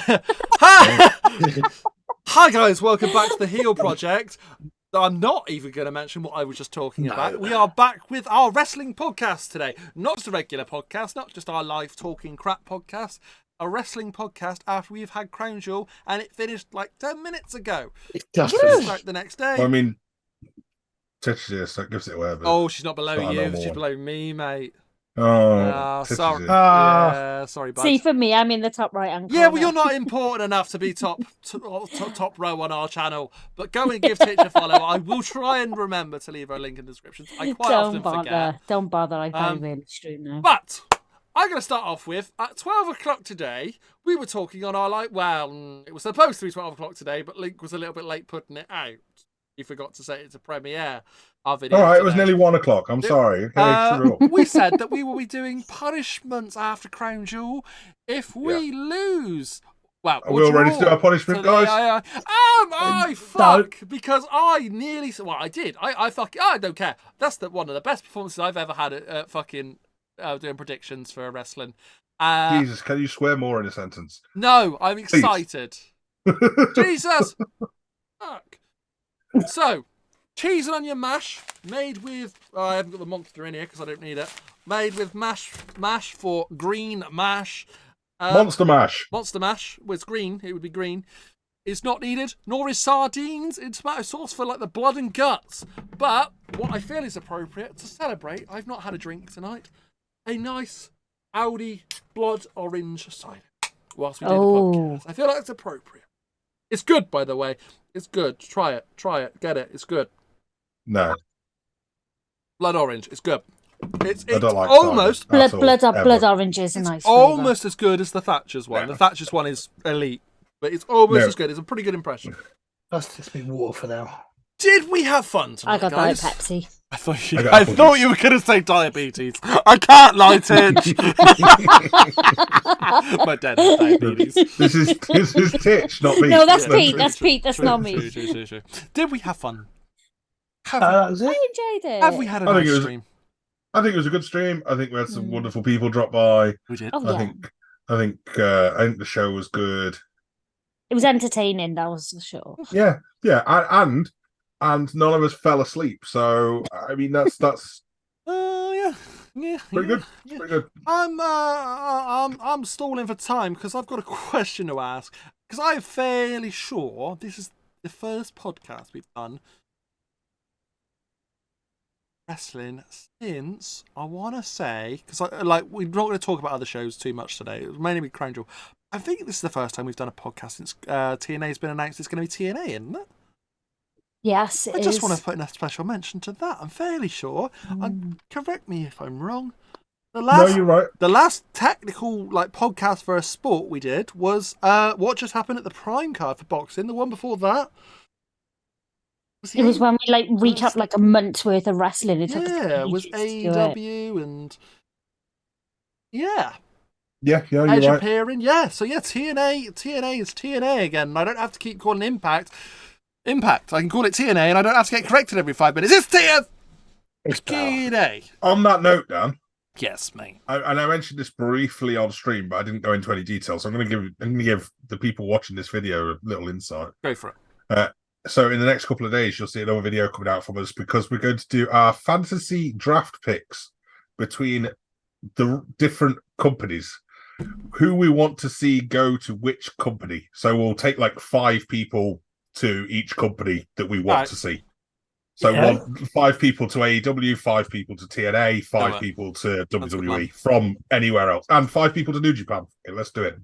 Hi! Hi guys, welcome back to the Heel Project. I'm not even going to mention what I was just talking about. We are back with our wrestling podcast today. Not just a regular podcast, not just our live talking crap podcast. A wrestling podcast after we've had Crown Jewel, and it finished like 10 minutes ago. It just Like the next day. Well, I mean, Titch that gives it away. But oh, she's not below not you. normal She's one. below me, mate. Oh, sorry. Titch Yeah, sorry, bud. See, for me, I'm in the top right hand corner. Yeah, well, you're not important enough to be top row on our channel. But go and give Titch a follow. I will try and remember to leave her a link in the description. I quite often forget. Don't bother. I very rarely stream now. But I'm going to start off with, at 12 o'clock today, we were talking on our it was supposed to be 12 o'clock today, but Link was a little bit late putting it out. He forgot to set it to premiere our video. All right, today. it was nearly 1 o'clock. I'm sorry. We said that we will be doing punishments after Crown Jewel if we lose. Well, are we all ready to do our punishment, guys? Fuck, because I nearly. Well, I did. I don't care. That's one of the best performances I've ever had at fucking doing predictions for wrestling. Jesus, can you swear more in a sentence? No, I'm excited. Jesus, fuck. So, cheese and onion mash made with. I haven't got the monster in here because I don't need it. Made with mash for green mash. Monster mash. Monster mash. Well, it's green. It would be green. It's not needed. Nor is sardines in tomato sauce for like the blood and guts. But what I feel is appropriate to celebrate. I've not had a drink tonight. A nice Audi blood orange cider whilst we do the podcast. I feel like it's appropriate. It's good, by the way. It's good. Try it. Get it. It's good. No. Blood orange. It's good. It's I don't like almost blood orange is a nice flavor. Almost as good as the Thatcher's one. The Thatcher's one is elite, but it's almost as good. It's a pretty good impression. That's just been water for now. Did we have fun tonight, I got guys? Diet Pepsi. I thought you were going to say diabetes. I can't lie, Titch. My dad has diabetes. This is Titch, not me. No, that's Yeah. Pete. True, That's true, Pete. That's true, not me. True. Did we have fun? That was it. I enjoyed it. Have we had a nice stream? I think it was a good stream. I think we had some wonderful people drop by. We did. Oh, yeah. I think the show was good. It was entertaining, that was for sure. Yeah, and none of us fell asleep. So I mean, that's Yeah, pretty good. Yeah. Pretty good. I'm stalling for time because I've got a question to ask. Because I'm fairly sure this is the first podcast we've done wrestling since, I want to say, because we're not going to talk about other shows too much today. It was mainly with Crown Jewel. I think this is the first time we've done a podcast since TNA's been announced. It's going to be TNA, isn't it? Yes, I just want to put in a special mention to that. I'm fairly sure. Correct me if I'm wrong. No, you're right. The last technical podcast for a sport we did was what just happened at the Prime card for boxing. The one before that. It was when we recapped a month's worth of wrestling. It took it was ages to do it. AEW and Yeah, Edge you're right. appearing. Yeah, so yeah, TNA is TNA again. I don't have to keep calling Impact. I can call it TNA, and I don't have to get corrected every 5 minutes. It's TNA. On that note, Dan. Yes, mate. I mentioned this briefly on stream, but I didn't go into any detail. So I'm going to give the people watching this video a little insight. Go for it. So in the next couple of days, you'll see another video coming out from us because we're going to do our fantasy draft picks between the different companies, who we want to see go to which company. So we'll take 5 people to each company that we want to see. So 5 people to AEW, 5 people to TNA, 5 people to WWE from anywhere else, and 5 people to New Japan. Okay, let's do it.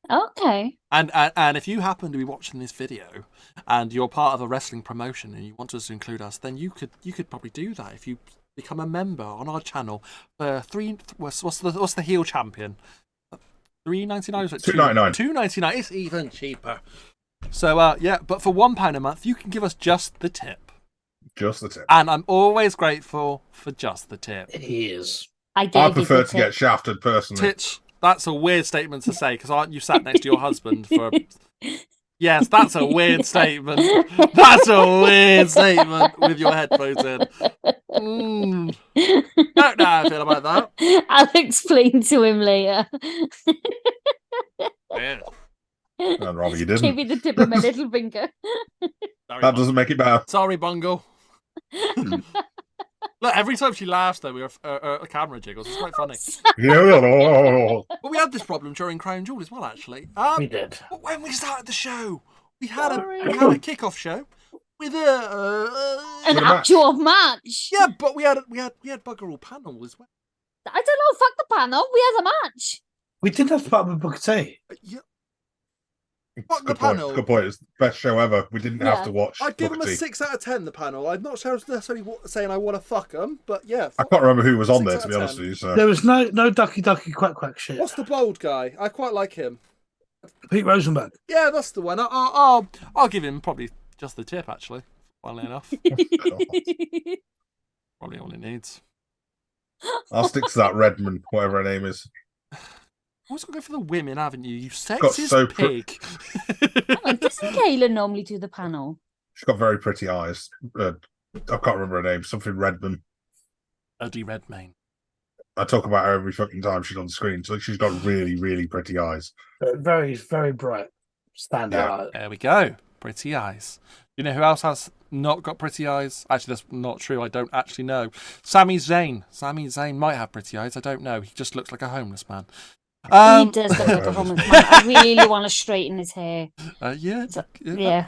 Okay. And if you happen to be watching this video and you're part of a wrestling promotion and you want us to include us, then you could probably do that if you become a member on our channel for what's the heel champion? $3.99? $2.99. $2.99. It's even cheaper. So but for £1 a month, you can give us just the tip. Just the tip. And I'm always grateful for just the tip. It is. I prefer to get shafted personally. Titch. That's a weird statement to say because aren't you sat next to your husband for? Yes, that's a weird statement. That's a weird statement with your headphones in. Don't know how I feel about that. I'll explain to him later. Yeah. I'd rather you Give didn't. me the tip of my little finger. Sorry, That doesn't make it better. Sorry, Bungle. Look, every time she laughs, though, a camera jiggles. It's quite funny. But we had this problem during Crown Jewel as well, actually. We did. But when we started the show, we had a kickoff show with An actual match. Yeah, but we had bugger all panel as well. I don't know. Fuck the panel. We had a match. We did have to put up with Booker T. Yeah. Fuck the Good point. panel. Good point. It's the best show ever. We didn't have to watch. I'd give them a Booker T. 6 out of 10. The panel. I'm not necessarily saying I want to fuck them, but yeah. I can't remember who was on 6 there, out to of be honest 10. with you. So There was no ducky quack quack shit. What's the bold guy? I quite like him. Pete Rosenberg. Yeah, that's the one. I'll give him probably just the tip, actually. Funnily enough. Probably all he needs. I'll stick to that Redmond, whatever her name is. Always got to go for the women, haven't you? You Got sexist so pig. Doesn't Kayla normally do the panel? She's got very pretty eyes. I can't remember her name. Something Redmond. Eddie Redmayne. I talk about her every fucking time she's on the screen. So she's got really, really pretty eyes. Very, very bright. Stand out. There we go. Pretty eyes. You know who else has not got pretty eyes? Actually, that's not true. I don't actually know. Sami Zayn. Sami Zayn might have pretty eyes. I don't know. He just looks like a homeless man. He does look like a homeless man. I really want to straighten his hair. Yeah.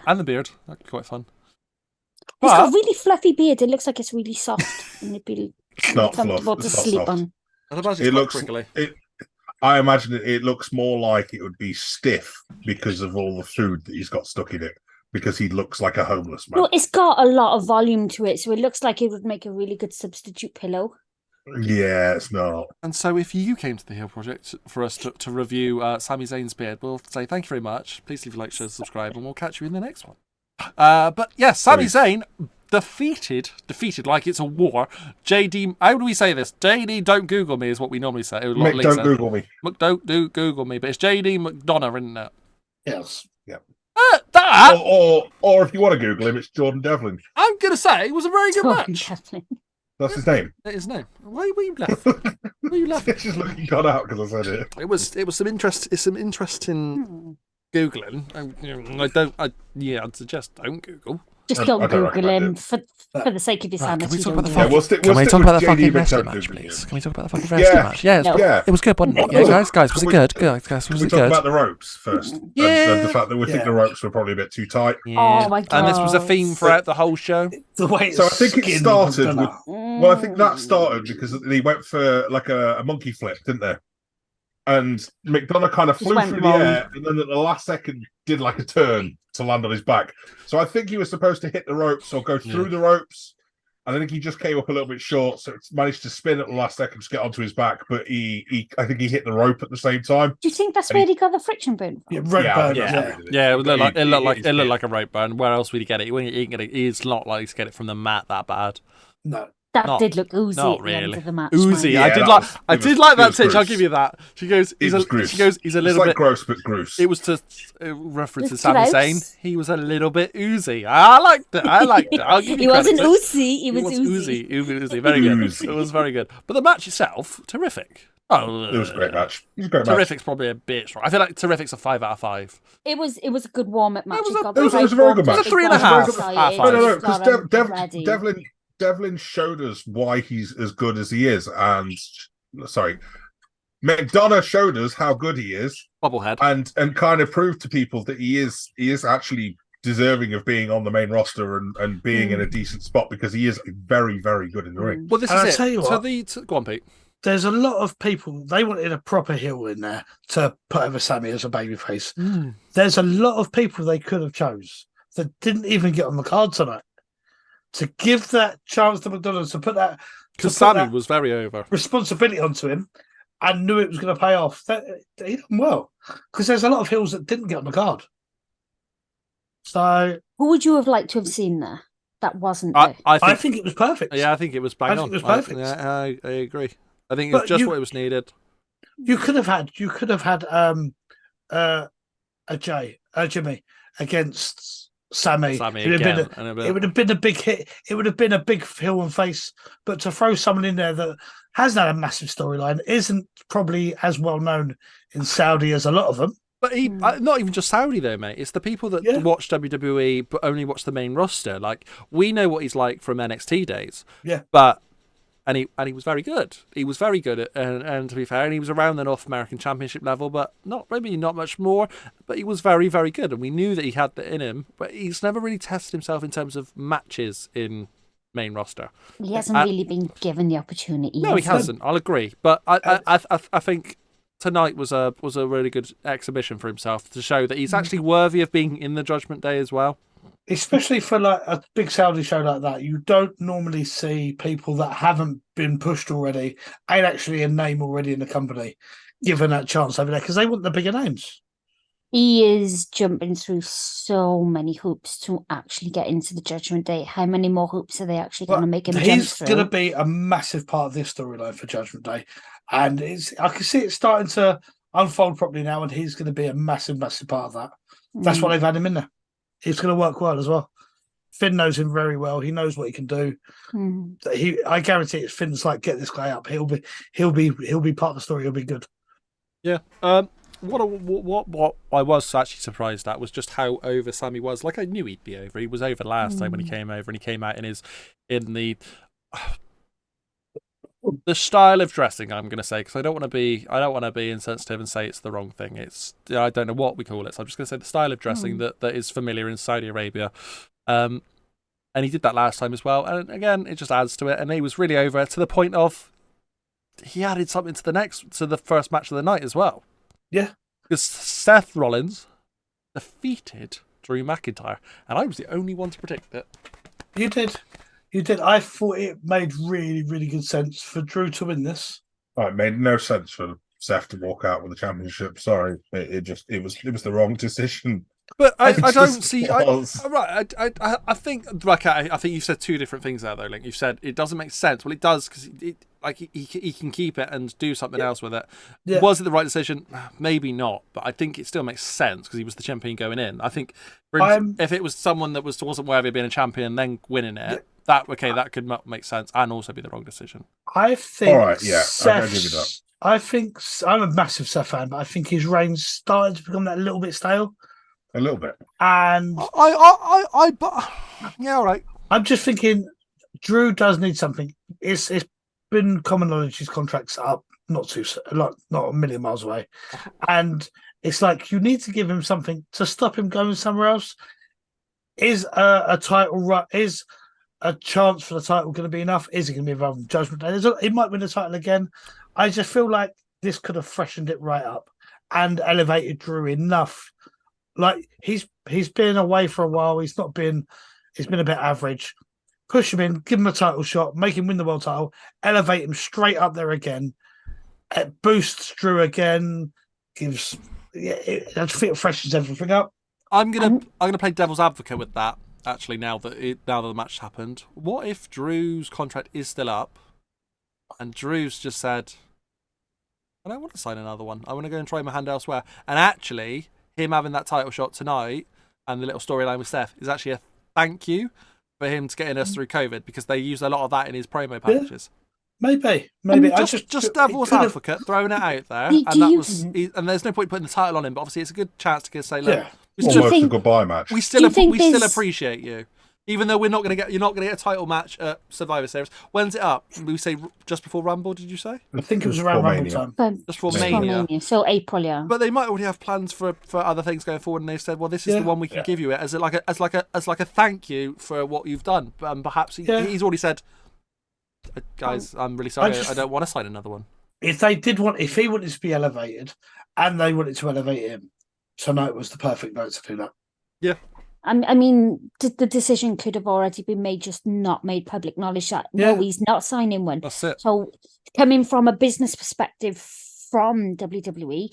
And the beard. That'd be quite fun. He's got a really fluffy beard. It looks like it's really soft and it'd be not comfortable fluff. to It's not sleep soft. on. I'd imagine It it's quite looks. prickly. I imagine it looks more like it would be stiff because of all the food that he's got stuck in it. Because he looks like a homeless man. Well, it's got a lot of volume to it, so it looks like it would make a really good substitute pillow. Yeah, it's not. And so if you came to the Heel Project for us to review Sami Zayn's beard, we'll say thank you very much. Please leave a like, share, subscribe, and we'll catch you in the next one. But yeah, Sami Zayn defeated like it's a war. JD, how do we say this? JD, don't Google me is what we normally say. Mick, don't Google me. Don't do Google me, but it's JD McDonough, isn't it? Yes. That, Or if you want to Google him, it's Jordan Devlin. I'm going to say it was a very good match. That's his name. That is his name. Why were you laughing? Why were you laughing? It's just looking got out because I said it. It was some interest. It's some interesting Googling. I'd suggest don't Google. Just don't don't Google recommend him it. for the sake of your sanity. Can we talk about the Yeah, we'll stick. Can we stick talk with about the JD fucking McDonough wrestling match, Googling please? him. Can we talk about the fucking wrestling match? Yeah, No. Yeah. it was good, wasn't it? Yeah, guys, was it good? Guys, was Can it we talk good? about the ropes first? Yeah. And the fact that we think the ropes were probably a bit too tight. Yeah. Oh my And this was a God. theme throughout the whole show. The way So I think it skinned started with. McDonough. Well, I think that started because they went for like a monkey flip, didn't they? And McDonough kind of Just flew went through wrong. the air, and then at the last second did like a turn to land on his back. So I think he was supposed to hit the ropes or go through the ropes. And I think he just came up a little bit short, so it's managed to spin at the last second to get onto his back. But I think he hit the rope at the same time. Do you think that's where he got the friction burn from? Yeah, Redburn. Yeah. Yeah, it looked He- like a rope burn. Where else would he get it? He's not likely to get it from the mat that bad. No. That Not- did look oozy not at the end really. of the match. Oozy. Yeah, I did that like. was- I it did was- like it that was titch. I'll gross. give you that. She goes. It was gross. She goes. He's a It's little like bit. gross, but gross. It was to reference to It's Sami gross. Zayn. He was a little bit oozy. I liked it. I'll give you He wasn't credit. oozy. He was oozy. Oozy. Very good. Oozy. It was very good. But the match itself, terrific. Oh, It was a great match. It was a great match. Terrific's probably a bit strong. I feel like Terrific's a 5 out of 5. It was a good warm up match. was He a- got it was a the very good right match. It was a warm, 3.5 he got out of excited, 5. No, he because got him ready. Devlin showed us why he's as good as he is, and McDonough showed us how good he is, Bobblehead. and kind of proved to people that he is actually deserving of being on the main roster and being in a decent spot because he is very, very good in the ring. Well, this And is I'll it. tell you what. Go on, Pete. There's a lot of people, they wanted a proper heel in there to put over Sammy as a babyface. There's a lot of people they could have chose that didn't even get on the card tonight. To give that chance to McDonald's to put that Because to put Sammy that was very over. responsibility onto him and knew it was going to pay off. He done well. Because there's a lot of heels that didn't get on the card. So Who would you have liked to have seen there? That wasn't there. I think it was perfect. Yeah, I think it was bang I on. think it was perfect. I agree. I think it was But just you- what it was needed. You could have had a Jimmy against Sammy. Sammy It would have again. been and a it bit- would have been a big hit. It would have been a big heel and face. But to throw someone in there that hasn't had a massive storyline, isn't probably as well known in Saudi as a lot of them, But not even just Saudi though, mate. It's the people that watch WWE but only watch the main roster. Like, we know what he's like from NXT days. Yeah. But and he was very good. He was very good and to be fair, and he was around the North American Championship level, but not much more. But he was very, very good, and we knew that he had that in him. But he's never really tested himself in terms of matches in main roster. He hasn't really been given the opportunity. No, he hasn't. I'll agree. But I think tonight was a really good exhibition for himself to show that he's actually worthy of being in the Judgment Day as well. Especially for like a big Saudi show like that, you don't normally see people that haven't been pushed already, ain't actually a name already in the company, given that chance over there because they want the bigger names. He is jumping through so many hoops to actually get into the Judgment Day. How many more hoops are they actually going to make him jump through? He's going to be a massive part of this storyline for Judgment Day. And I can see it starting to unfold properly now, and he's going to be a massive, massive part of that. That's why they've had him in there. He's going to work well as well. Finn knows him very well. He knows what he can do. I guarantee if Finn's like, get this guy up, he'll be part of the story. He'll be good. Yeah. What I was actually surprised at was just how over Sammy was. Like, I knew he'd be over. He was over last time when he came over, and he came out in the style of dressing. I'm going to say, because I don't want to be insensitive and say it's the wrong thing. I don't know what we call it. So I'm just going to say the style of dressing that is familiar in Saudi Arabia. And he did that last time as well. And again, it just adds to it. And he was really over to the point of he added something to the first match of the night as well. Yeah. Because Seth Rollins defeated Drew McIntyre. And I was the only one to predict it. You did. I thought it made really, really good sense for Drew to win this. Oh, it made no sense for Seth to walk out with the championship. Sorry. It was the wrong decision. But I don't see. I think I think you said two different things there, though. Link, you said it doesn't make sense. Well, it does because he can keep it and do something else with it. Yeah. Was it the right decision? Maybe not, but I think it still makes sense because he was the champion going in. I think if it was someone that wasn't worthy of being a champion then winning it, that could make sense and also be the wrong decision. I think. All right, yeah, I'll give you that. I think I'm a massive Seth fan, but I think his reign's starting to become that little bit stale. A little bit. And yeah, all right. I'm just thinking Drew does need something. It's been common knowledge his contract's up, not a million miles away. And it's like you need to give him something to stop him going somewhere else. Is a title is a chance for the title going to be enough? Is it going to be involved in Judgment Day? He might win the title again. I just feel like this could have freshened it right up and elevated Drew enough. Like he's been away for a while. He's been a bit average. Push him in, give him a title shot, make him win the world title, elevate him straight up there again. It boosts Drew again. I think it freshens everything up. I'm gonna play devil's advocate with that. Actually, now that the match happened, what if Drew's contract is still up, and Drew's just said, "I don't want to sign another one. I want to go and try my hand elsewhere," and actually. Him having that title shot tonight and the little storyline with Steph is actually a thank you for him to getting us through COVID because they use a lot of that in his promo packages. Maybe. Just devil's advocate, throwing it out there, and there's no point putting the title on him. But obviously, it's a good chance to say, "Look, almost a goodbye match. We still appreciate you." Even though you're not going to get a title match at Survivor Series. When's it up? We say just before Rumble, did you say? I think it was around Rumble time. Just for Mania. So April, yeah. But they might already have plans for other things going forward, and they've said, "Well, this is the one we can give you it as like a thank you for what you've done." Perhaps he's already said, "Guys, I'm really sorry. I don't want to sign another one." If he wanted to be elevated, and they wanted to elevate him, tonight was the perfect night to do that. Yeah. I mean, the decision could have already been made, just not made public knowledge that no, he's not signing one. That's it. So, coming from a business perspective from WWE,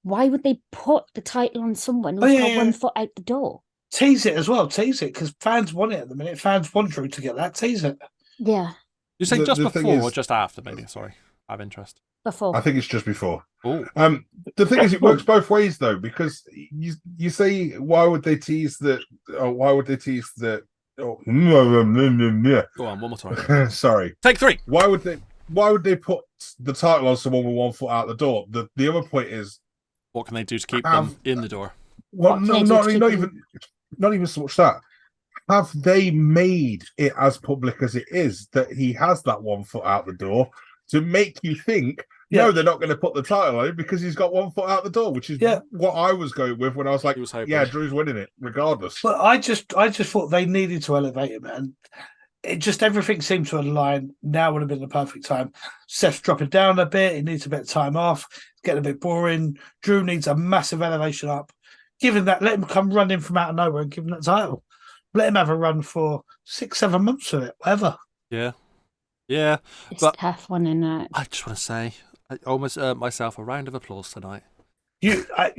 why would they put the title on someone who's got 1 foot out the door? Tease it as well, because fans want it at the minute. Fans want Drew to get that. Tease it. Yeah. You say just before or just after? Maybe. Sorry, I have interest. Before. I think it's just before. Ooh. The thing is, it works both ways though, because you say why would they tease that? Oh, why would they tease that? Oh, go on, one more time. Sorry. Take 3. Why would they put the title on someone with 1 foot out the door? The other point is What can they do to keep Have- them in the door? Well, What no, can they do not, to keep not them- even so much that. Have they made it as public as it is that he has that 1 foot out the door to make you think, no, Yeah. they're not going to put the title on him because he's got 1 foot out the door, which is Yeah. what I was going with when I was like, He was hoping. yeah, Drew's winning it regardless. But I just thought they needed to elevate him, and it just everything seemed to align. Now would have been the perfect time. Seth's dropping down a bit. He needs a bit of time off. It's getting a bit boring. Drew needs a massive elevation up. Give him that. Let him come running from out of nowhere and give him that title. Let him have a run for 6-7 months with it, whatever. Yeah. It's But- a tough one, isn't it? I just want to say, I almost earned myself a round of applause tonight. I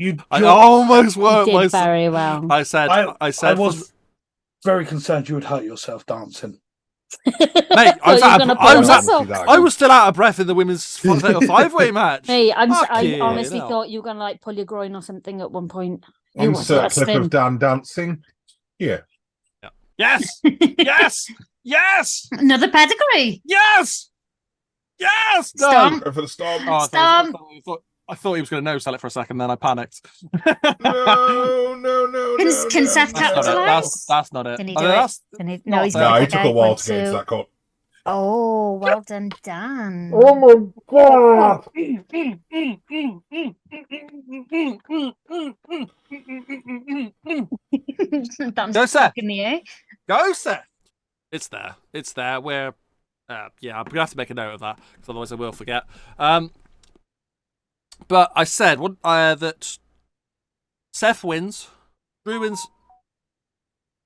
almost You worked did myself. very well. I said, I was very concerned you would hurt yourself dancing. Mate, I was I was still out of breath in the women's fatal 5-way match. Hey, I Fucking honestly hell. thought you were gonna like pull your groin or something at one point. It was Insert clip resting. of Dan dancing. Yeah. Yes, yes, yes, Another pedigree. yes, yes. No. Stomp. Go for the storm. Oh, Stomp. I thought he was going to no sell it for a second, then I panicked. No. Can Seth That's not it. capitalise? That's not it. Can he Oh, do that's- it? Can he? not No, he's that. No, got he that took a out. while One, to get into two. that cut. Oh, well done, Dan. my god! Dan's Go, Seth. stuck in the air. Go, Seth. It's there. It's there. Where, yeah, I'm gonna have to make a note of that because otherwise I will forget. But I said that Seth wins. Drew wins.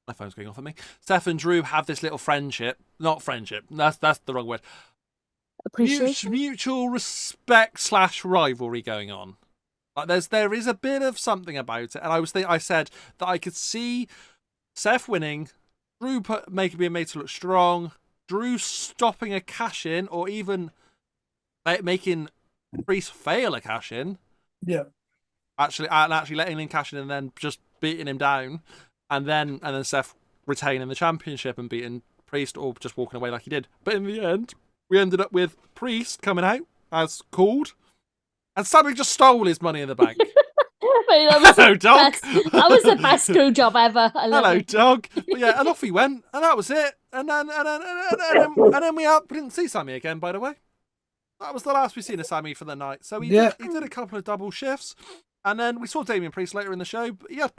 My phone's going off at me. Seth and Drew have this little friendship. Not friendship. That's the wrong word. Appreciation. Mutual respect / rivalry going on. Like there is a bit of something about it, and I said that I could see Seth winning, Drew being made to look strong, Drew stopping a cash in, or even making Priest fail a cash in. Yeah. Actually letting him cash in and then just beating him down, and then Seth retaining the championship and beating Priest, or just walking away like he did. But in the end, we ended up with Priest coming out as called, and Sammy just stole his money in the bank. Mate, that was Hello, the dog. best- That was the best screw job ever. I love Hello, it. dog. But yeah, and off he went, and that was it. And then we didn't see Sammy again. By the way, that was the last we seen of Sammy for the night. So he did a couple of double shifts, and then we saw Damien Priest later in the show. But he had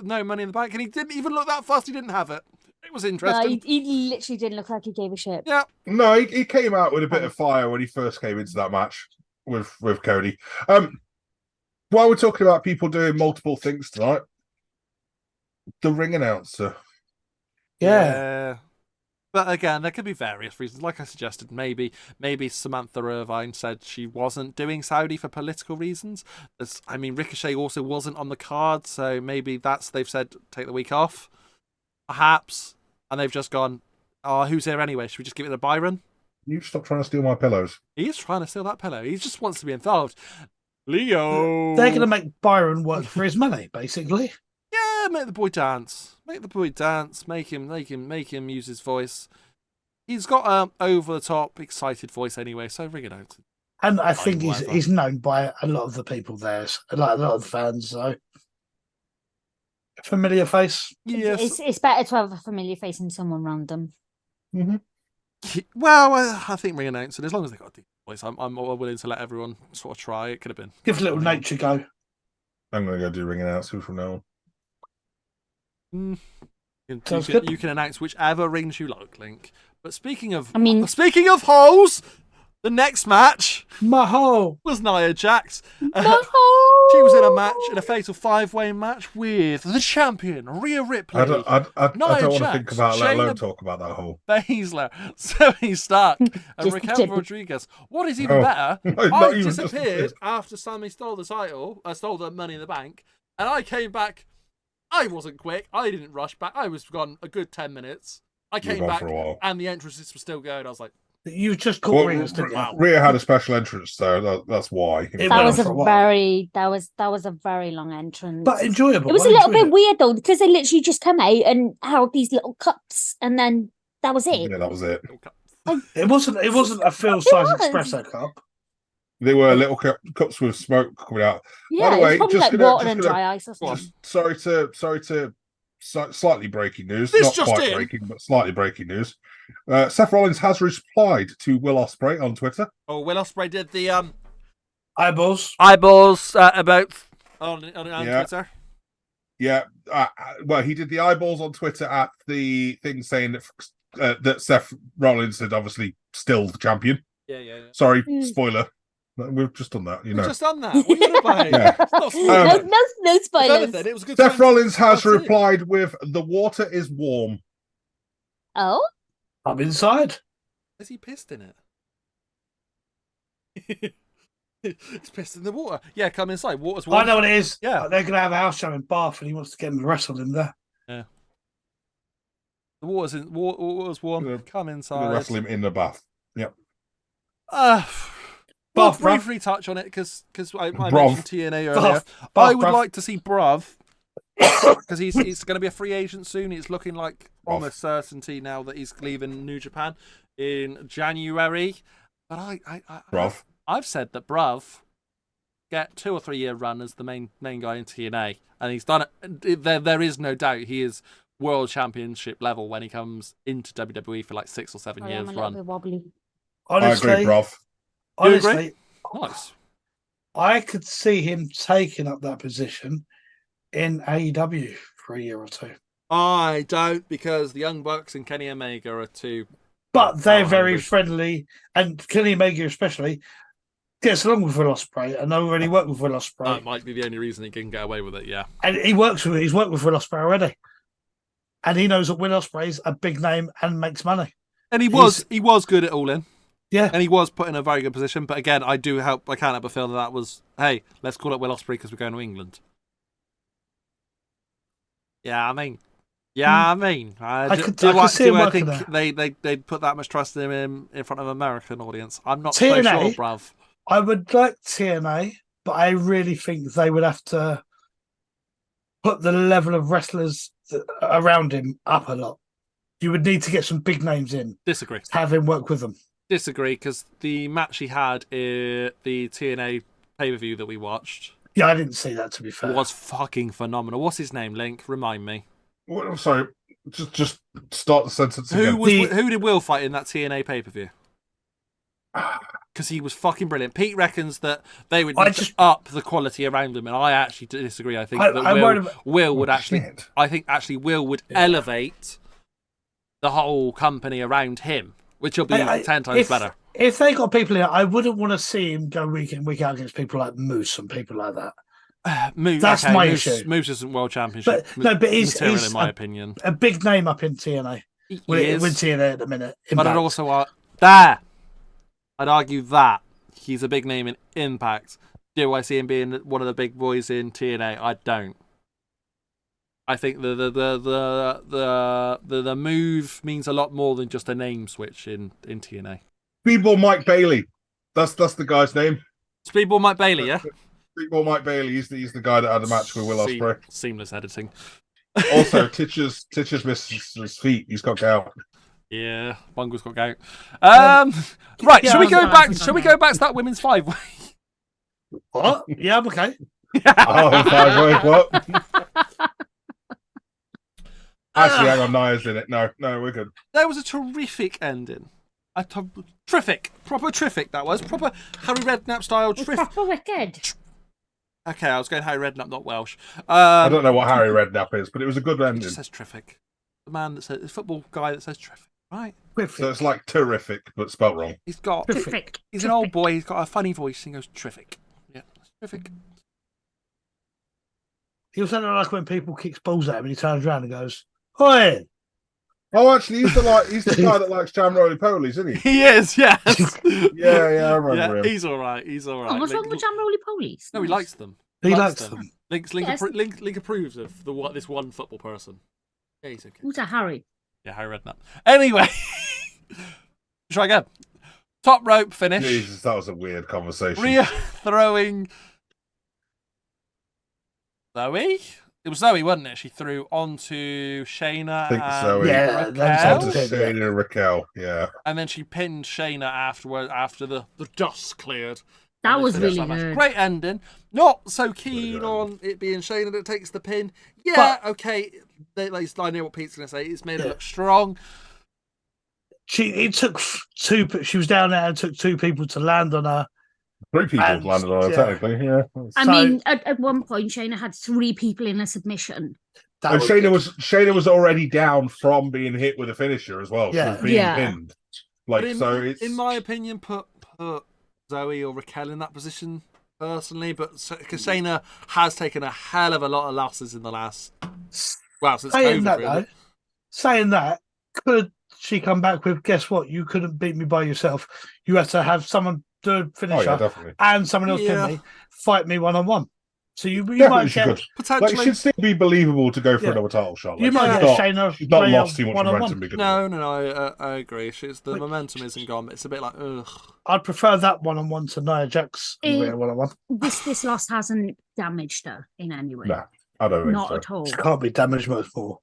no money in the bank, and he didn't even look that fast. He didn't have it. It was No, interesting. he literally didn't look like he gave a shit. Yeah. No, he came out with a bit of fire when he first came into that match with Cody. While we're talking about people doing multiple things tonight, the ring announcer. Yeah. But again, there could be various reasons. Like I suggested, maybe Samantha Irvine said she wasn't doing Saudi for political reasons. Ricochet also wasn't on the card, so maybe they've said take the week off, perhaps, and they've just gone, oh, who's here anyway? Should we just give it to Byron? You stop trying to steal my pillows. He's trying to steal that pillow. He just wants to be involved. Leo. They're going to make Byron work for his money, basically. Yeah, make the boy dance. Make the boy dance. Make him use his voice. He's got over the top, excited voice anyway, so ring it out. And I think whatever. he's known by a lot of the people there, like a lot of the fans. So familiar face. Yes. It's better to have a familiar face than someone random. Well, I think ring announcing, as long as they got a decent voice, I'm willing to let everyone sort of try. It could have been. Give a little nature go. I'm going to go do ring announcer from now on. Sounds good. You can announce whichever rings you like, Link. But speaking of holes, the next match Mahal. was Nia Jax. No! She was in a match, in a fatal 5-way match with the champion, Rhea Ripley, I don't want to Jax, think about it, let alone Shayna talk about that whole. Baszler, Zoe Stark, and Just Raquel kidding. Rodriguez. What is even Oh. better, Not I even just a disappeared bit. after Sammy stole the title, stole the money in the bank, and I came back. I wasn't quick. I didn't rush back. I was gone a good 10 minutes. I You were came gone back, for a while. and the entrances were still going. I was like, You just caught Well, Rhea's, didn't you? Rhea had a special entrance, though. That's why. It That went was on a for a while. that was a very long entrance. But enjoyable. It was I a little enjoyed bit weird though, because they literally just come out and held these little cups, and then that was it. Yeah, that was it. It wasn't a full size was. espresso cup. They were little cups with smoke coming out. Yeah, By the way, it's probably just like gonna- water just and gonna- dry ice or something. Sorry to slightly breaking news. This Not just quite in. breaking, but slightly breaking news. Seth Rollins has replied to Will Ospreay on Twitter. Oh, Will Ospreay did the Eyeballs. eyeballs about on Yeah. Twitter. Yeah, well, he did the eyeballs on Twitter at the thing saying that Seth Rollins had obviously still the champion. Yeah. Sorry, Mm. spoiler. We've just done that, you We've know. just done that. What are you on about? Yeah. It's not No, spoiler. no If spoilers. anything, it was a good. Seth time Rollins has to- replied with, "The water is warm." Oh, I'm inside. Is he pissed in it? He's pissed in the water. Yeah, come inside. Water's warm. I know what it is. Yeah. They're going to have a house show in Bath and he wants to get him to wrestle him there. The water's warm. Yeah. Come To inside. wrestle him in the bath. Yep. We'll Bruv, bruv. briefly touch on it because I Bruv. mentioned TNA earlier. Bruv, I would bruv. like to see Bruv because he's going to be a free agent soon. It's looking like Bruv. almost certainty now that he's leaving New Japan in January. But Bruv. I've said that Bruv get 2 or 3 year run as the main guy in TNA, and he's done it. There is no doubt he is world championship level when he comes into WWE for like 6 or 7 I am years a little run. bit wobbly. Honestly, I agree, bruv. You agree? honestly, Nice. I could see him taking up that position in AEW for a year or two. I don't, because the Young Bucks and Kenny Omega are two. But they're Oh, very hungry. friendly, and Kenny Omega especially gets along with Will Ospreay, and I already worked with Will Ospreay, That might be the only reason he can get away with it. Yeah. and he's worked with Will Ospreay already, and he knows that Will Ospreay's a big name and makes money. And he He's- was good at All In, Yeah, and he was put in a very good position. But again, I can't help but feel that was, hey, let's call it Will Ospreay because we're going to England. Yeah, I mean, I could see him working think there. they'd put that much trust in him in front of an American audience? I'm not TNA? so sure, bruv. I would like TNA, but I really think they would have to put the level of wrestlers around him up a lot. You would need to get some big names in, Disagree. have him work with them. Disagree, because the match he had in the TNA pay-per-view that we watched Yeah, I didn't see that, to be fair. was fucking phenomenal. What's his name, Link? Remind me. What, I'm sorry. Just start the sentence again. Who did Will fight in that TNA pay-per-view? Because he was fucking brilliant. Pete reckons that they would I need to up the quality around him, and I actually disagree. I think that I'm worried about- Will would Oh, actually. shit. I think actually Will would elevate the whole company around him, which will be 10 times better. If they got people in, I wouldn't want to see him go week in, week out against people like Moose and people like that. Moose, That's okay, my Moose, issue. Moose isn't world championship. But- no, but he's- material he's in my a- opinion. A big name up in TNA. He With is, TNA at the minute. but I'd Impact. also I'd argue that he's a big name in Impact. Do I see him being one of the big boys in TNA? I don't. I think the move means a lot more than just a name switch in TNA. Speedball Mike Bailey. That's the guy's name. Speedball Mike Bailey, yeah. Speedball Mike Bailey. He's the guy that had a match with Will Ospreay. Seamless editing. Also, Titcher's missed his feet. He's got gout. Yeah, Bungle's got gout. Right, yeah, shall we go I'm back? fine. Shall we go back to that women's 5-way? What? Yeah, I'm okay. Oh, 5-way, what? Actually, hang on, Nia's in it. No, we're good. There was a terrific ending. Terrific. Proper terrific, that was. Proper Harry Redknapp style It's terrific. proper wicked. Okay, I was going Harry Redknapp, not Welsh. I don't know what Harry Redknapp is, but it was a good He ending. just says terrific. The man that says, the football guy that says terrific, right? So it's like terrific, but spelt wrong. He's got, Terrific. he's an old boy, he's got a funny voice, he goes terrific. Yeah, terrific. He was something like when people kicks balls at him and he turns around and goes, "Oi!" Oh, actually, he's the guy that likes jam roly polies, isn't he? He is, yes. Yeah, I remember him. He's all right. He's all right. Oh, what's wrong with jam roly polies? No, he likes them. He likes them. Link Yes. approves of this one football person. Yeah, he's okay. Who's that, Harry? Yeah, Harry Redknapp. Anyway, try again. Top rope finish. Jesus, that was a weird conversation. Rhea throwing Zoe. It was Zoe, wasn't it? She threw onto Shayna. I think and Zoe. Yeah, that's Raquel, Onto Shane and Raquel, yeah. and then she pinned Shayna afterward after the dust cleared. That And they was finished really that match. good. Great ending. Not so keen good on it being Shayna that takes the pin. Yeah, okay. At least I know what Pete's going to say. It's made her look strong. It took two. She was down there and took two people to land on her. 3 people And- landed on it, yeah. technically. Yeah. I So- mean, at one point, Shayna had 3 people in a submission. That And was Shayna was already down from being hit with a finisher as well. She Yeah. was being Yeah. pinned. But Like, so it's in my opinion, put Zoe or Raquel in that position personally, but because Shayna has taken a hell of a lot of losses in the last, since saying COVID, that really. though. Saying that, could she come back with? Guess what? You couldn't beat me by yourself. You had to have someone do a oh finisher yeah, definitely. and someone else Yeah. pin me, fight me 1-on-1. So you Definitely might she get could. Like, Potentially. it should still be believable to go for Yeah. another title shot. Like, you might Yeah. get not, Shayna. she's not Rhea lost too much 1-on-1. momentum because of it. No, I agree. The Which- momentum isn't gone. It's a bit like, ugh. I'd prefer that 1-on-1 to Nia Jax Eh, Rhea 1-on-1. This loss hasn't damaged her in any way. No, I don't think Not so. at all. It can't be damaged much more.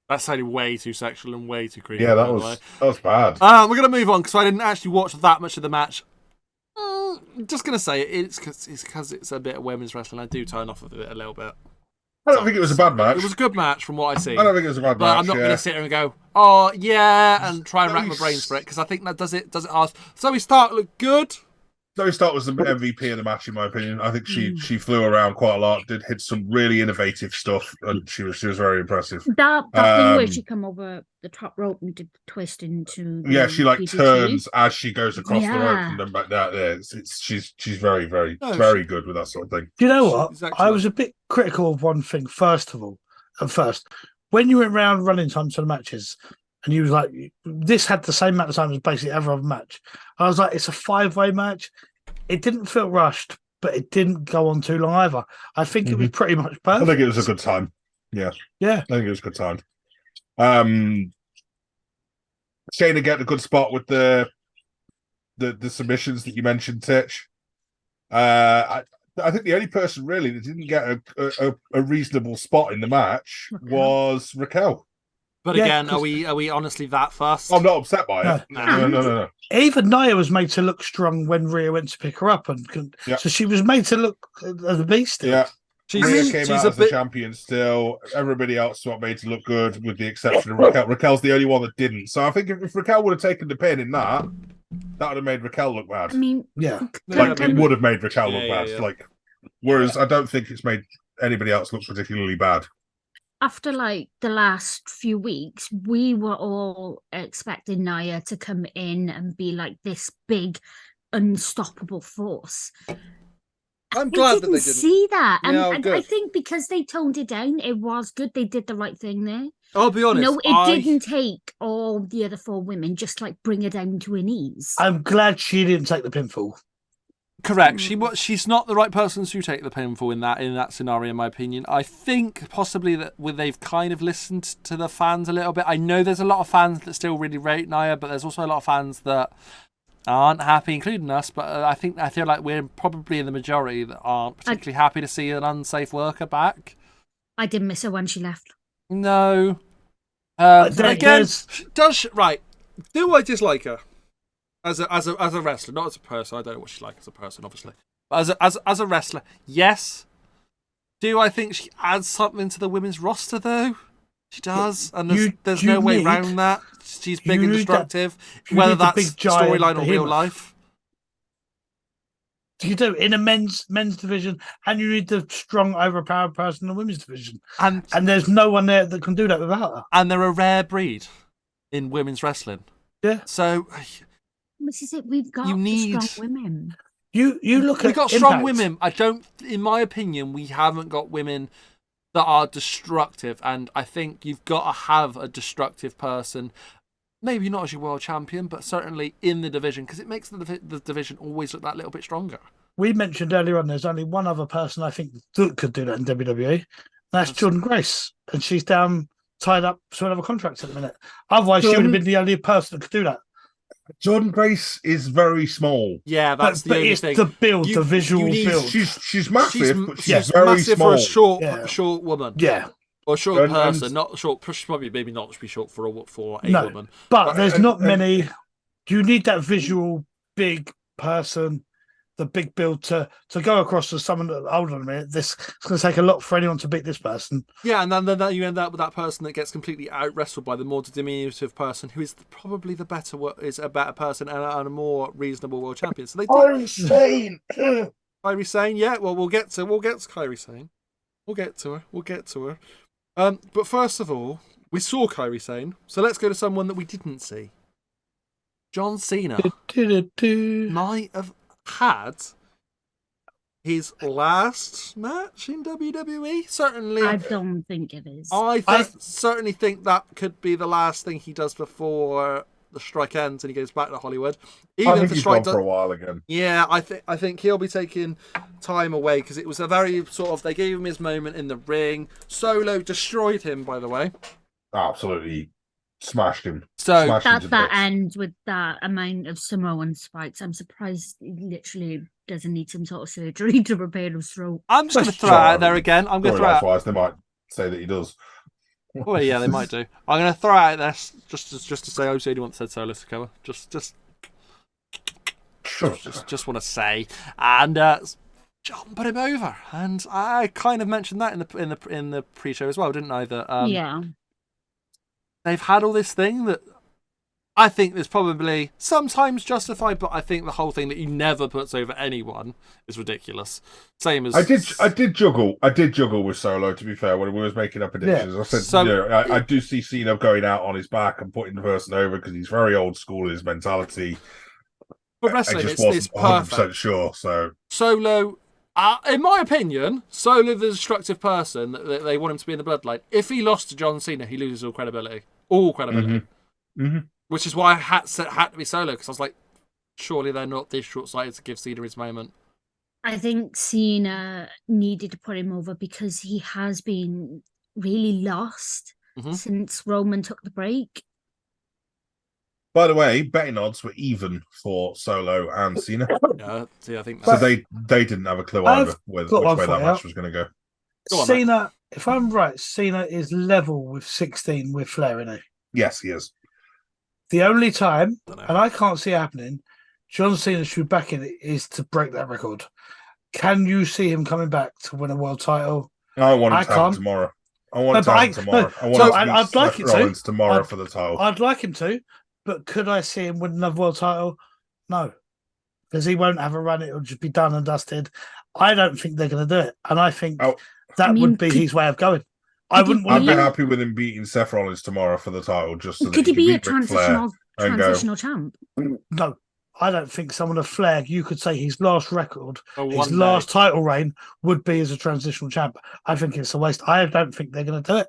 That sounded way too sexual and way too creepy. Yeah, by that the was way. bad. We're going to move on because I didn't actually watch that much of the match. Just going to say it's because it's a bit of women's wrestling. I do turn off of it a little bit. I don't think it was a bad match. It was a good match from what I see. I don't think it was a bad But match. I'm not yeah. going to sit here and go, oh, yeah, and try and rack my Nice. brains for it because I think that does it ask. Zoe Stark looked good. Zoe Stark was the MVP of the match, in my opinion. I think Hmm. she flew around quite a lot, did hit some really innovative stuff, and she was very impressive. That thing where Um, she come over the top rope and did twist into Yeah, the she like DDT. turns as she goes across the rope Yeah. and then back down there. She's very No, very good with that sort of thing. Do you know what? She's excellent. I was a bit critical of one thing, first of all. When you went round running time to the matches, and you was like, this had the same amount of time as basically every other match. I was like, it's a 5-way match. It didn't feel rushed, but it didn't go on too long either. I think it was pretty much I perfect. think it was a good time. Yeah, Yeah. I think it was a good time. Shayna get a good spot with the submissions that you mentioned, Titch. I think the only person really that didn't get a reasonable spot in the match was Raquel. But Yeah, again, 'cause- are we honestly that fast? I'm not upset by it. No. No. Even Nia was made to look strong when Rhea went to pick her up, and Yeah. so she was made to look as a beast. still. Yeah, She's, Rhea came she's out a as the bit. champion still. Everybody else was made to look good, with the exception of Raquel. Raquel's the only one that didn't. So I think if Raquel would have taken the pin in that would have made Raquel look bad. I mean, Yeah. Like it would have made Raquel look Yeah, bad. yeah. Like, whereas I don't think it's made anybody else look particularly bad. after like the last few weeks, we were all expecting Nia to come in and be like this big, unstoppable force. I'm I glad that didn't they didn't. see that, and Yeah, I good. think because they toned it down, it was good. They did the right thing there. I'll be honest. No, it didn't take all the other 4 women. Just like bring her down to her knees. I'm glad she didn't take the pinfall. Correct. She's not the right person to take the pinfall in that scenario, in my opinion. I think possibly that they've kind of listened to the fans a little bit. I know there's a lot of fans that still really rate Nia, but there's also a lot of fans that aren't happy, including us. But I feel like we're probably in the majority that aren't particularly happy to see an unsafe worker back. I did miss her when she left. No. There- Again, there's- right? Do I dislike her as a wrestler, not as a person? I don't know what she's like as a person, obviously. But as a wrestler, yes. Do I think she adds something to the women's roster though? She does, and there's no way around that. She's big you and need destructive. you Whether need the that's big giant storyline or real behemoth. life. You do in a men's division, and you need the strong, overpowered person in the women's division. And And there's no one there that can do that without her. and they're a rare breed in women's wrestling. Yeah. So This is it. We've got You need- the strong women. You look at we've got strong Impact. women. I don't, in my opinion, we haven't got women that are destructive, and I think you've got to have a destructive person. Maybe not as your world champion, but certainly in the division, because it makes the division always look that little bit stronger. We mentioned earlier on there's only one other person I think that could do that in WWE. That's Jordan Grace, and she's tied up to another contract at the minute. Otherwise, she would have Jordan- been the only person that could do that. Jordan Grace is very small. Yeah, that's But the only it's thing. the build, You- the visual you need- build. She's massive, but she's she's very massive small. for a short, Yeah. short woman. Yeah, Or short And- person, not short. Probably maybe not to be short for a No. woman. but there's not and- many. You need that visual, big, person, the big build to go across to someone that, hold on a minute, this it's going to take a lot for anyone to beat this person. Yeah, and then you end up with that person that gets completely out wrestled by the more diminutive person who is probably the better is a better person and a more reasonable world champion. So they Insane. Kairi Sane, yeah. Well, we'll get to Kairi Sane. We'll get to her. But first of all, we saw Kairi Sane, so let's go to someone that we didn't see. John Cena might have had his last match in WWE. Certainly, I don't think it is. I certainly think that could be the last thing he does before the strike ends and he goes back to Hollywood. I think he's gone for a while again. Yeah, I think he'll be taking time away because it was a very sort of, they gave him his moment in the ring. Solo destroyed him, by the way. Absolutely smashed him. So Smashed him to that bits. end with that amount of Samoan spikes, I'm surprised he literally doesn't need some sort of surgery to repair his throat. I'm just going to That's throw it out sorry. there again. I'm going to throw it out. Storyline-wise, they might say that he does. Well, yeah, they might do. I'm going to throw it out there just to say I was the only one that said Solo Sikoa. Just want to say, and John put him over, and I kind of mentioned that in the pre-show as well, didn't I? That Yeah. they've had all this thing that I think is probably sometimes justified, but I think the whole thing that he never puts over anyone is ridiculous. Same as I did juggle with Solo, to be fair, when we was making up predictions. I said, I do see Cena going out on his back and putting the person over because he's very old school in his mentality. But I wrestling, just it's wasn't 100% perfect. sure. So Solo, in my opinion, Solo the destructive person that they want him to be in the bloodline. If he lost to John Cena, he loses all credibility. Which is why I had to be Solo, because I was like, surely they're not this short-sighted to give Cena his moment. I think Cena needed to put him over because he has been really lost since Roman took the break. by the way, betting odds were even for Solo and Cena. Yeah, see, I think So that's... they didn't have a clue I've either which got one way for that you. match was going to go. Go on, Cena, if I'm right, Cena is level with 16 with Flair, isn't he? Yes, he is. The only time, Dunno. and I can't see it happening, John Cena should be back in it is to break that record. Can you see him coming back to win a world title? I want I it to happen can't. tomorrow. I want it No, to but happen tomorrow. I want so it to I'd beat like Seth it to. Rollins tomorrow I'd- for the title. I'd like him to, but could I see him win another world title? No, because he won't have a run. It'll just be done and dusted. I don't think they're going to do it, and I think Oh. that mean, would be could- his way of going. I could he wouldn't I'd want be to. happy with him beating Seth Rollins tomorrow for the title, just so that Could he he be a beat Ric Flair. transitional champ? No, I don't think someone of Flair. You could say his last record, Oh, his one day. last title reign, would be as a transitional champ. I think it's a waste. I don't think they're going to do it.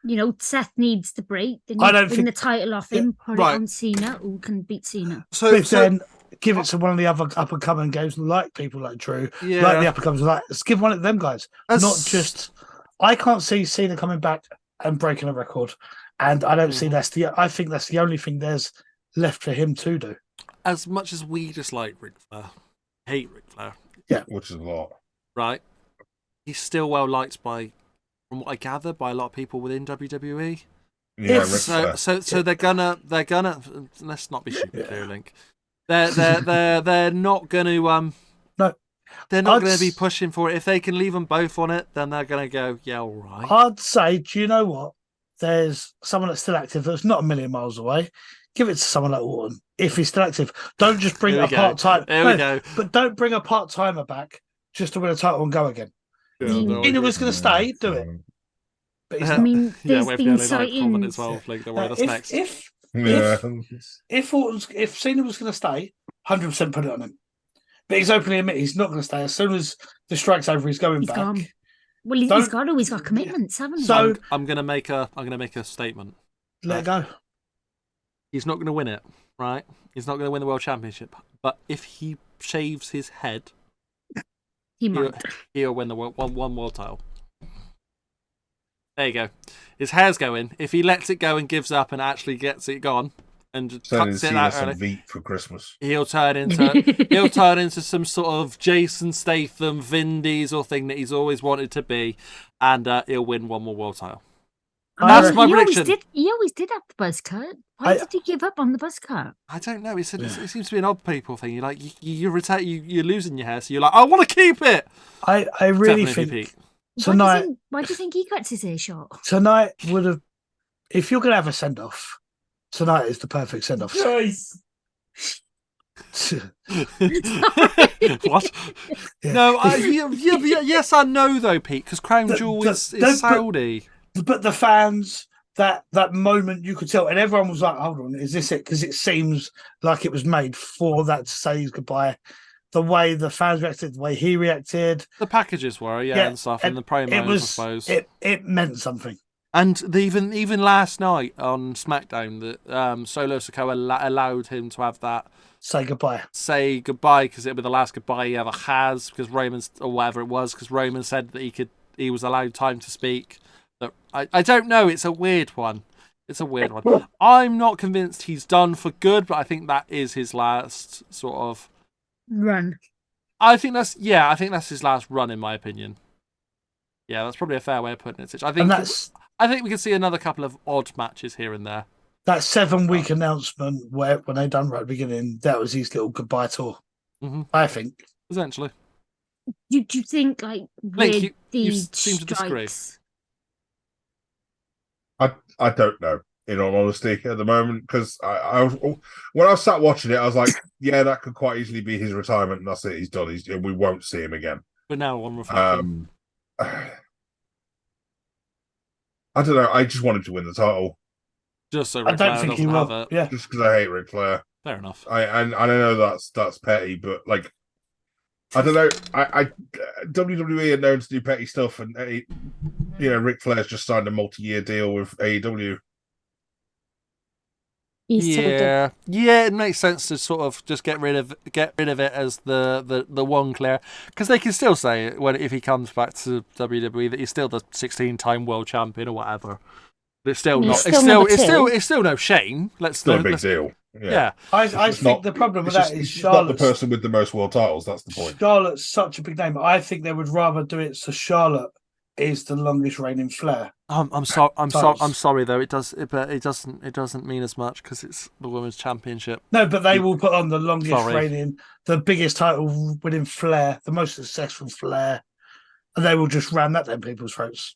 You know, Seth needs the break. They I need don't to win think- the title off him, put Right. it on Cena, who can beat Cena. But then give it to one of the other up and coming games, like people like Drew, yeah, like the up and comers. Like, let's give one of them guys. As- Not just. I can't see Cena coming back and breaking a record, and I don't see that's the. I think that's the only thing there's left for him to do. as much as we dislike Ric Flair, hate Ric Flair, Which is a lot. right? He's still well liked by, from what I gather, by a lot of people within WWE. Yeah, If- Ric Flair. So they're gonna let's not be stupid here, Link. They're not gonna No. they're not I'd gonna be s- pushing for it. If they can leave them both on it, then they're gonna go, yeah, all right. I'd say, do you know what? There's someone that's still active that's not a million miles away. Give it to someone like Orton if he's still active. Don't just bring Here a we go. part time. There we go. But don't bring a part timer back just to win a title and go again. Yeah, Mm. no, I Cena agree. was going to stay, do it. But he's Yeah. I not. mean, Yeah, there's we've been got another comment sightings. as well. Link, don't worry, that's if, next. Yeah. if Cena was going to stay, 100% put it on him. But he's openly admitted he's not going to stay. As soon as the strike's over, he's going He's back. gone. Well, he's Don't- got to. He's got commitments, haven't he? So I'm gonna make a statement. let it go. He's not gonna win it, right? He's not gonna win the world championship. But if he shaves his head, he he'll, might. he'll win the one world title. There you go. His hair's going. If he lets it go and gives up and actually gets it gone and just Sending cuts it Cena out some early, Veet for Christmas. he'll turn into some sort of Jason Statham, Vin Diesel thing that he's always wanted to be, and he'll win one more world title. That's my he always prediction. did. He always did have the buzz cut. Why did he give up on the buzz cut? I don't know. It seems to be an odd people thing. You're like you're losing your hair, so you're like, I want to keep it. I really Definitely think Pete. tonight Why do you think he cuts his hair short? tonight would have. If you're gonna have a send off, tonight is the perfect send off. What? Yeah. No, yes, I know though, Pete, because Crown Jewel is Saudi. But the fans, that moment you could tell, and everyone was like, "Hold on, is this it?" Because it seems like it was made for that to say his goodbye. The way the fans reacted, the way he reacted, The packages were, and stuff, and the promos, it was. I suppose. It meant something. And even last night on SmackDown, that Solo Sikoa allowed him to have that Say goodbye. say goodbye because it'll be the last goodbye he ever has because Roman's or whatever it was because Roman said that he was allowed time to speak. But I don't know. It's a weird one. I'm not convinced he's done for good, but I think that is his last sort of Run. I think that's his last run in my opinion. Yeah, that's probably a fair way of putting it. I think we can see another couple of odd matches here and there. That 7-week announcement when they done right at the beginning, that was his little goodbye tour. Mm-hmm. I think. Essentially. Do you think like with you these seem to disagree. strikes? I don't know, in all honesty, at the moment, because when I sat watching it, I was like, yeah, that could quite easily be his retirement, and that's it. He's done. We won't see him again. But now on reflection. I don't know. I just want him to win the title. Just so I Ric don't Flair think he doesn't have will. it. Yeah. Just because I hate Ric Flair. Fair enough. I know that's petty, but like, I don't know. I WWE are known to do petty stuff, and Ric Flair's just signed a multi-year deal with AEW. Yeah, it makes sense to sort of just get rid of it as the one clear, because they can still say if he comes back to WWE that he's still the 16-time world champion or whatever. But it's still not. It's still no shame. Still a big deal. Yeah. I think the problem with that is Charlotte's not the person with the most world titles. That's the point. Charlotte's such a big name. I think they would rather do it so Charlotte is the longest reigning Flair. I'm sorry though. It doesn't mean as much because it's the women's championship. No, but they will put on the longest Sorry. reigning, the biggest title winning Flair, the most successful Flair, and they will just ram that down people's throats.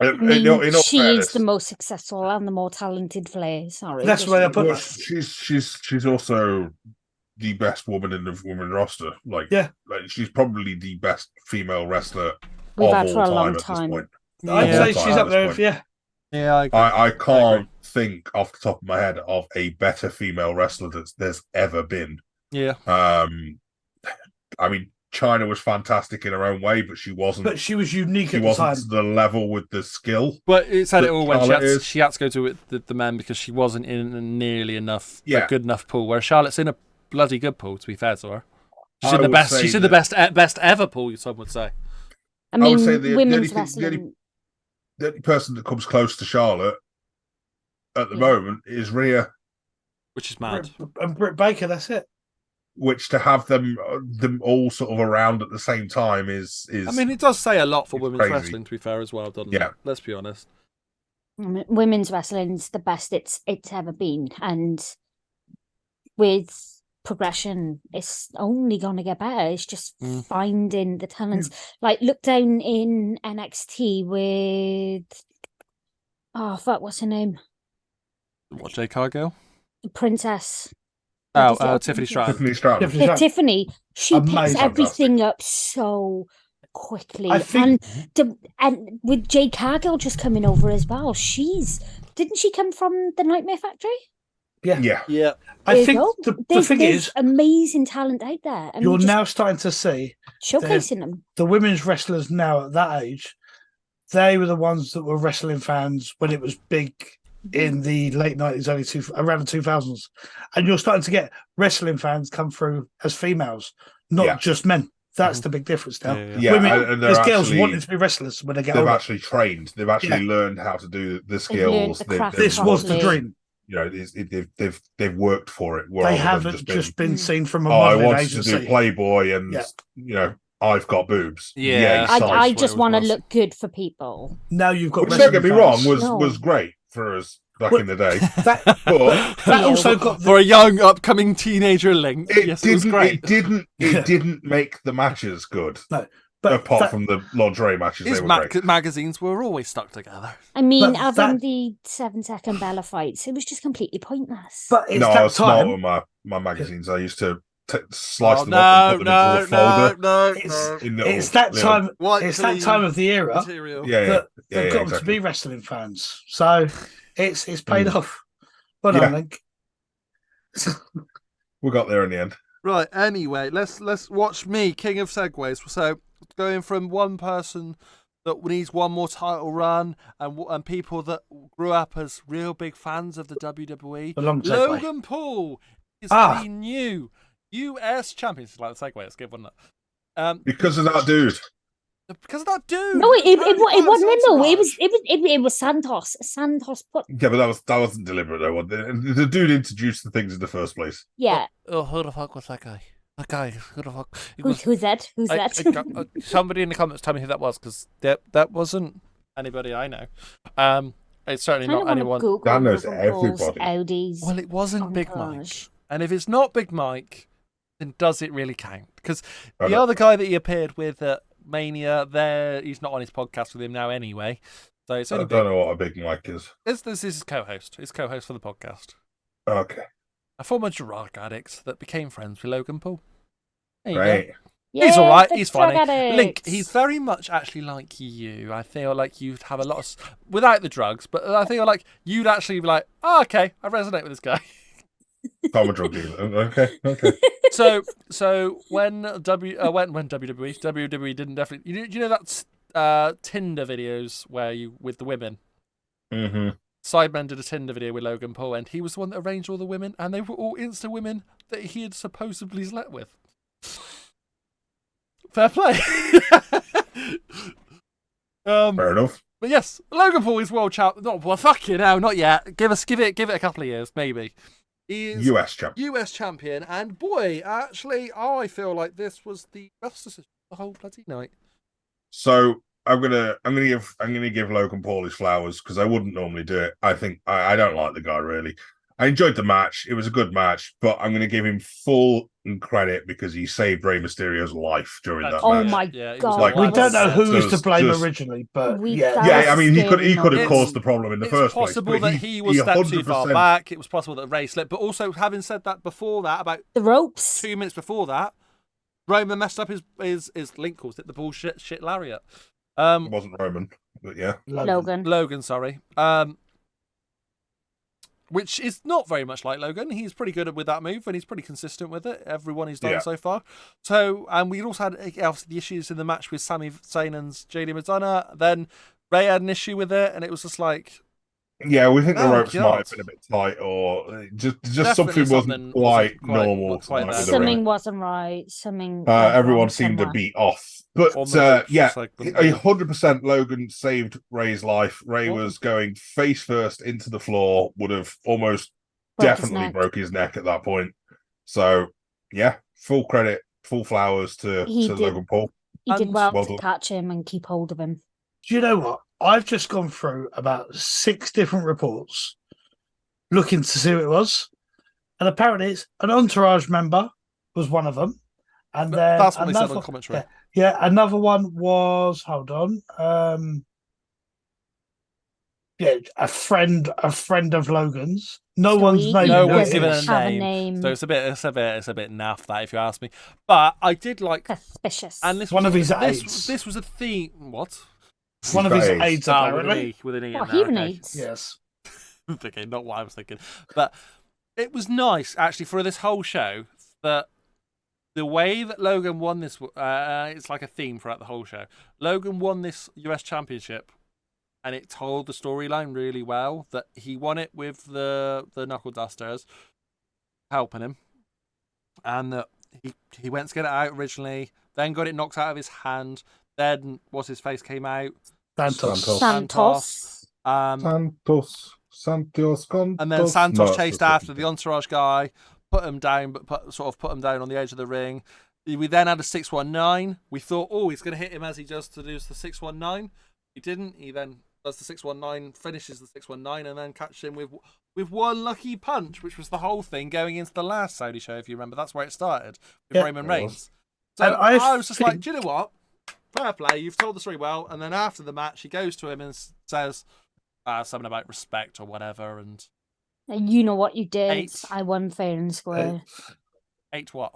She is the most successful and the more talented Flair. Sorry, That's where they put Well, that. she's also the best woman in the women's roster. Like she's probably the best female wrestler We've of had all for a time long at this time. point. I'd say she's up there. Yeah. Yeah, I agree. I can't think off the top of my head of a better female wrestler that there's ever been. Yeah. I mean, China was fantastic in her own way, but she wasn't. But she was unique She at the time. wasn't to the level with the skill. But it said it all when Charlotte she had to go to the men because she wasn't in nearly enough a Yeah. good enough pool. Where Charlotte's in a bloody good pool, to be fair to her. She's I in the would best. say She's in the best ever pool. Some would say. I I would mean, say the women's only wrestling. The only person that comes close to Charlotte at the moment is Rhea, Which is mad. And Britt Baker, that's it. which to have them all sort of around at the same time is. I mean, it does say a lot for It's women's crazy. wrestling, to be fair, as well, doesn't it? Yeah. Let's be honest. Women's wrestling's the best it's ever been, and with progression, it's only gonna get better. It's just finding the talents. Like look down in NXT with what's her name? What, Jay Cargill? The Princess. Tiffany Stratton. Tiffany Stratton. Tiffany Stratton. Tiffany. She picks Amazing. everything up so quickly, I think- and with Jade Cargill just coming over as well. Didn't she come from the Nightmare Factory? Yeah. Yeah. I There you think go. the There's thing is, amazing talent out there, and you're we're just now starting to see showcasing them. the women's wrestlers now at that age. They were the ones that were wrestling fans when it was big in the late 90s, around the 2000s. And you're starting to get wrestling fans come through as females, not just men. That's the big difference now. Yeah, Women, and they're there's girls actually- wanting to be wrestlers when they get They've older. actually trained. They've actually learned how to do the learned skills. the craft This was the properly. dream. You know, they've worked for it. They rather than haven't just been seen from a I modeling wanted agency. to do Playboy, and Yeah. you know, I've got boobs. Yeah. size. I what just it want to was. look good for people. Now you've got. Which, don't get me wrong, wrestling was fans. great for us back Well, in the day. That, But that also got For a young upcoming teenager Link. it Yes, it was didn't. great. It didn't make the matches good. but Apart that- from the lingerie matches, His they were great. magazines were always stuck together. I mean, But having that- the 7-second Bella fights, it was just completely pointless. But it's No, I that was smart time. with my magazines. I used to slice Oh, them up and put them no, into a folder. no. It's, In little- it's that little- time. White It's that clean time of the era material. Yeah, that yeah, they've got exactly. to be wrestling fans. So it's paid off. Well Yeah. done, Link. We got there in the end. Right. Anyway, let's watch me, King of Segways. So going from one person that needs one more title run, and people that grew up as real big fans of the WWE. The long segue. Logan Paul is Ah. the new US champion. It's like the segue. It's good, wasn't it? Because of that dude. Because of that dude. no, it apparently part of wasn't him though. Entourage. It was Santos. Santos put Yeah, but that wasn't deliberate though. The dude introduced the things in the first place. yeah. Oh, who the fuck was that guy? That guy. Who the fuck? It Who's that? Who's that? somebody in the comments tell me who that was, because that wasn't anybody I know. It's certainly Kinda not wanna anyone. Google Dan knows Logan Paul's everybody. Audi's Well, it wasn't Big Mike. entourage. And if it's not Big Mike, then does it really count? Because I the know. other guy that he appeared with at Mania, he's not on his podcast with him now anyway. So it's I only don't know what a big mic is. This is his co-host. His co-host for the podcast. Okay, A former drug addict that became friends with Logan Paul. There you go. great. He's Yay all right. for He's drug funny. Link, addicts. he's very much actually like you. I feel like you'd have a lot of without the drugs, but I feel like you'd actually be like, oh, okay, I resonate with this guy. I'm a drug dealer. Okay. So when WWE didn't definitely, you know that Tinder videos where you with the women. Mm-hmm. Sidemen did a Tinder video with Logan Paul, and he was the one that arranged all the women, and they were all Insta women that he had supposedly slept with. Fair play. Fair enough. But yes, Logan Paul is world champ. Not well, fuck you now, not yet. Give it a couple of years, maybe. He is US champ. US champion, and boy, actually, I feel like this was the best decision of the whole bloody night. So I'm gonna give Logan Paul his flowers because I wouldn't normally do it. I think I don't like the guy really. I enjoyed the match. It was a good match, but I'm going to give him full credit because he saved Rey Mysterio's life during that Oh match. my Yeah, it was god! like- We that don't was- know who was to Just- blame just- originally, but We yeah, found- Yeah, I mean, he could have It's- caused the problem in the first place. possible but that he was stepped too far 100% back. It was possible that Ray slipped, but also having said that before that, about the ropes. 2 minutes before that, Roman messed up his Link calls it the bullshit shit lariat. It wasn't Roman, but yeah. Logan. Logan, sorry. Which is not very much like Logan. He's pretty good with that move, and he's pretty consistent with it. Everyone he's done Yeah. so far. So, and we also had obviously the issues in the match with Sami Zayn and JD Madonna. Then Ray had an issue with it, and it was just like, Yeah, we think the Oh, ropes God. might have been a bit tight, or just Definitely something something wasn't quite wasn't normal. quite tonight there. with the Something ring. wasn't right. Something. went Everyone wrong seemed to somewhere. beat off. But on the ropes, yeah, just like the- 100% Logan saved Ray's life. Ray Well- was going face first into the floor, would have almost Broke his definitely neck. broke his neck at that point. So yeah, full credit, full flowers to He did. Logan Paul. He did And- well Well to done. catch him and keep hold of him. Do you know what? I've just gone through about 6 different reports looking to see who it was, and apparently it's an Entourage member was one of them, and then that's what they said another, on commentary. another one was a friend of Logan's. No So one's he- name. No he one's doesn't given a have a name. name. So it's a bit naff that, if you ask me. But I did like, Suspicious. and this One was of his this, aides. this was a theme. What? One of his Aids. aides, Ah, with an apparently. E, with an E in What, there, he even okay. aids? Yes. Okay, not what I was thinking. But it was nice, actually, for this whole show, that the way that Logan won this, it's like a theme throughout the whole show. Logan won this US Championship, and it told the storyline really well, that he won it with the Knuckle Dusters helping him, and that he went to get it out originally, then got it knocked out of his hand, then what's-his-face came out. Santos. Santos. Santos. Santos, And then Santos chased after the Entourage guy, put him down on the edge of the ring. We then had a 619. We thought, oh, he's going to hit him as he does to do the 619. He didn't. He then does the 619, finishes the 619, and then catches him with one lucky punch, which was the whole thing going into the last Saudi show, if you remember. That's where it started with Yeah, Roman it was. Reigns. So And I was just like, think- do you know what? Fair play. You've told the story well. And then after the match, he goes to him and says something about respect or whatever. And You know what you did. 8. I won fair and square. 8 what?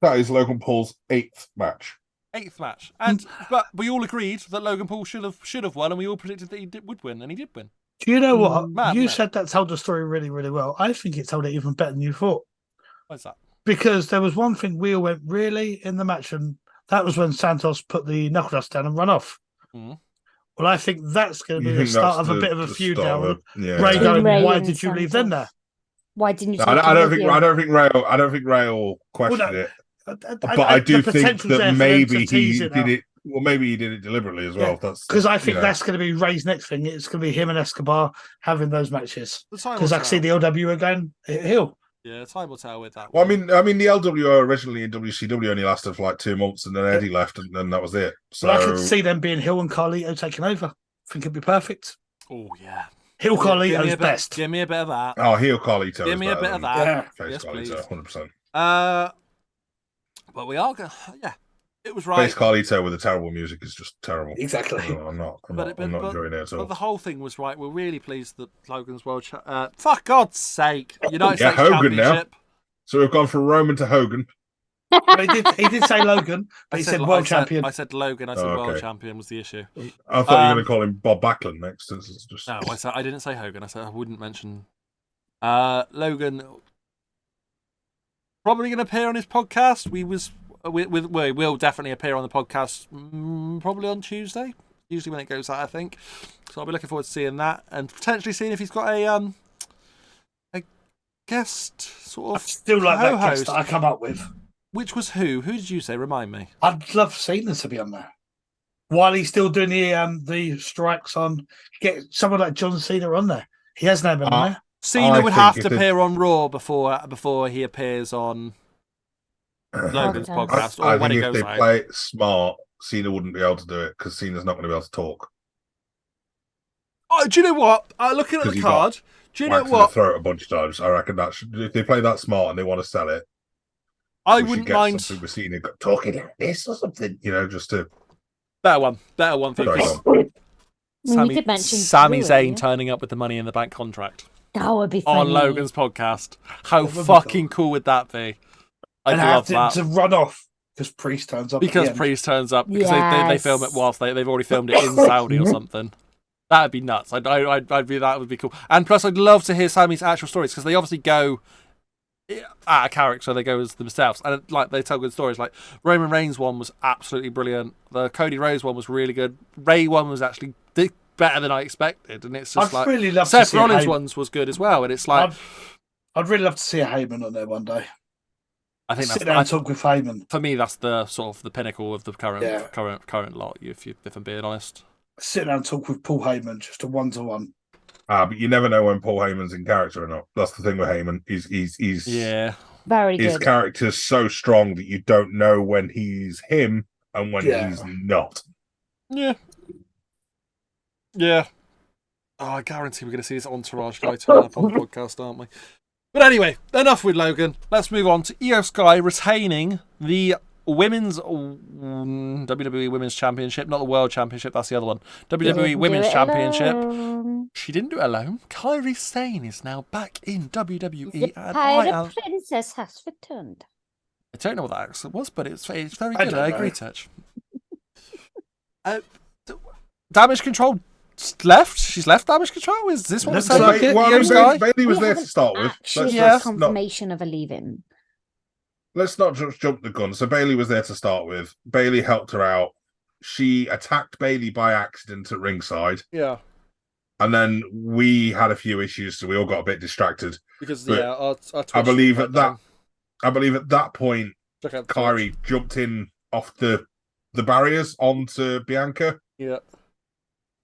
That is Logan Paul's 8th match. 8th match. And but we all agreed that Logan Paul should have won, and we all predicted that he would win, and he did win. Do you know what? Mad, You isn't it? said that told the story really, really well. I think it told it even better than you thought. What's that? Because there was one thing we all went really in the match, and that was when Santos put the knuckle dust down and run off. Mhm. Well, I think that's going to You be the think start that's of a the- bit of a the feud start now. of a- yeah. Ray Between going, Ray why and did you leave them there? Santos. Why didn't you? No, take I him don't with think you? I don't think Ray will question Well, no, it. But I do the think potential's there that for them maybe to tease he it did now. it. Well, maybe he did it deliberately as well. That's Because I think you know. that's going to be Ray's next thing. It's going to be him and Escobar having those matches. The time will Because I can see tell. the LW again. He'll. Yeah, time will tell with that. Well, one. I mean, the LWO originally in WCW only lasted for like 2 months, and then Eddie left, and then that was it. So But I could see them being Hill and Carlito taking over. I think it'd be perfect. Oh yeah. Hill Give me a Carlito's bit- best. Give me a bit of that. oh, heel Carlito. Give is me a better bit of than that. Yeah. Face Yes, Carlito, please. 100%. But we are going. Yeah, it was Face right. Carlito with the terrible music is just terrible. Exactly. No, I'm not But enjoying it at But all. the whole thing was right. We're really pleased that Logan's world. For God's sake, United Yeah, States Hogan now. Championship. So we've gone from Roman to Hogan. But he did say Logan, but he said world champion. I said Logan. I said Oh, world okay. champion was the issue. I thought you were going to call him Bob Backlund next. It's just No, I didn't say Hogan. I said I wouldn't mention Logan. Probably going to appear on his podcast. We will definitely appear on the podcast probably on Tuesday. Usually when it goes out, I think. So I'll be looking forward to seeing that and potentially seeing if he's got a guest sort I of still like that co-host. guest that I come up with. Which was who? Who did you say? Remind me. I'd love Cena to be on there. While he's still doing the strikes on, get someone like John Cena on there. He has never been on there. Cena I would think have if to they- appear on Raw before he appears on Logan's Podcast. podcast or I when think it if goes they out. play it smart, Cena wouldn't be able to do it because Cena's not going to be able to talk. Oh, do you know what? Looking at 'Cause the he got card, do you know Whacked in the what? throat a bunch of times. I reckon that should, if they play that smart and they want to sell it, I we should wouldn't get mind. something with Cena talking like this or something, just to. Better one for Sorry, you. go on. I mean, Sammy, we did mention Sami Drew Zayn earlier. turning up with the Money in the Bank contract That would be funny. on Logan's podcast. How That would be fucking cool would that be? I'd And love have that. to run off because Priest turns up. at Because the end. Priest turns up because they film it Yes. whilst they've already filmed it in Saudi or something. That'd be nuts. I'd be that would be cool. And plus, I'd love to hear Sammy's actual stories because they obviously go out of character. They go as themselves and like they tell good stories. Like Roman Reigns one was absolutely brilliant. The Cody Rhodes one was really good. Ray one was actually better than I expected. And it's just I'd like really love to Seth see Rollins Heyman. ones was good as well. And it's like I'd really love to see a Heyman on there one day. I think Sit down and that's talk with Heyman. for me. That's the sort of the pinnacle of the current Yeah. current lot. If I'm being honest. Sit down and talk with Paul Heyman, just a one-to-one. But you never know when Paul Heyman's in character or not. That's the thing with Heyman. He's Yeah. Very his good. character's so strong that you don't know when he's him and when Yeah. he's not. Yeah. Yeah. Oh, I guarantee we're going to see this entourage guy turn up on the podcast, aren't we? But anyway, enough with Logan. Let's move on to Io Sky retaining the women's WWE Women's Championship, not the World Championship. That's the other one. WWE Didn't Women's do it Championship. alone. She didn't do it alone. Kairi Sane is now back in WWE, The and Pirate Princess has returned. I don't know what that accent was, but it's very I good. don't I know. agree, Touch. Damage Control left. She's left Damage Control. Is this what we're Looks saying? like it. Well, I Io mean, Sky? Bailey was We there to haven't start with. Actually, Yeah. had confirmation of a leaving. Let's not just jump the gun. So Bailey was there to start with. Bailey helped her out. She attacked Bailey by accident at ringside, Yeah, and then we had a few issues, so we all got a bit distracted. because But our Twitch I believe went at that, down. I believe at that point, Check out the Twitch. Kyrie jumped in off the barriers onto Bianca, Yeah,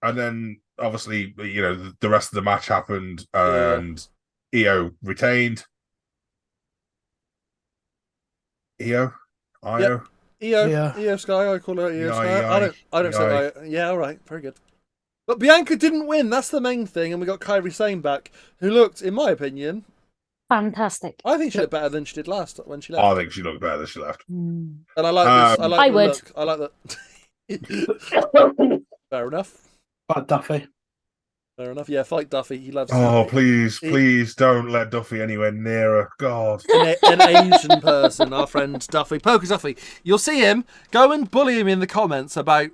and then obviously the rest of the match happened, Yeah. and Io retained. Io, Io. EO Sky, I call her EO Sky. I don't say EI. Io. Yeah, all right, very good. But Bianca didn't win. That's the main thing, and we got Kairi Sane back, who looked, in my opinion, Fantastic. I think she looked better than she did last when she left. I think she looked better than she left. Mm. And I like this. I like I the would. look. I like that. Fair enough. But Duffy. Fair enough. Yeah, fight Duffy. He loves. Oh, Duffy. please don't let Duffy anywhere near her. God. An Asian person, our friend Duffy, Poker Duffy. You'll see him. Go and bully him in the comments about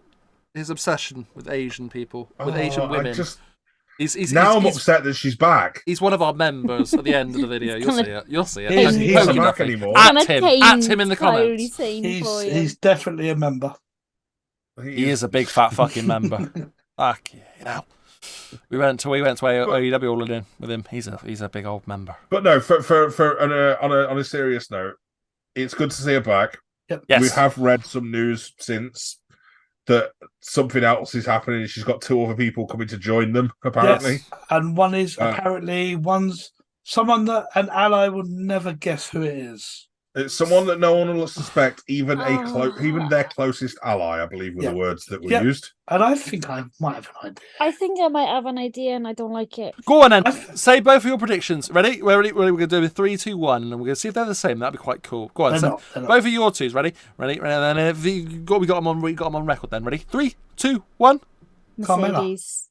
his obsession with Asian people, with Asian women. I'm upset that she's back. He's one of our members at the end of the video. You'll see it. You'll see it. He's Poker not back Duffy. anymore. At him in the comments. He's definitely a member. He is a big fat fucking member. Fuck yeah. We went to AEW all in with him. He's a big old member. But no, on a serious note, it's good to see her back. Yep. Yes. We have read some news since that something else is happening. She's got 2 other people coming to join them, apparently. Yes. And one is one's someone that an ally would never guess who it is. It's someone that no one will suspect, even even their closest ally, I believe, were the words that were used. And I think I might have an idea. I think I might have an idea, and I don't like it. Go on then. Say both of your predictions. Ready? We're going to do a 3, 2, 1, and we're going to see if they're the same. That'd be quite cool. Go on. They're not. Both of your twos. Ready? And then if we got them on record. Then ready? 3, 2, 1. Mercedes.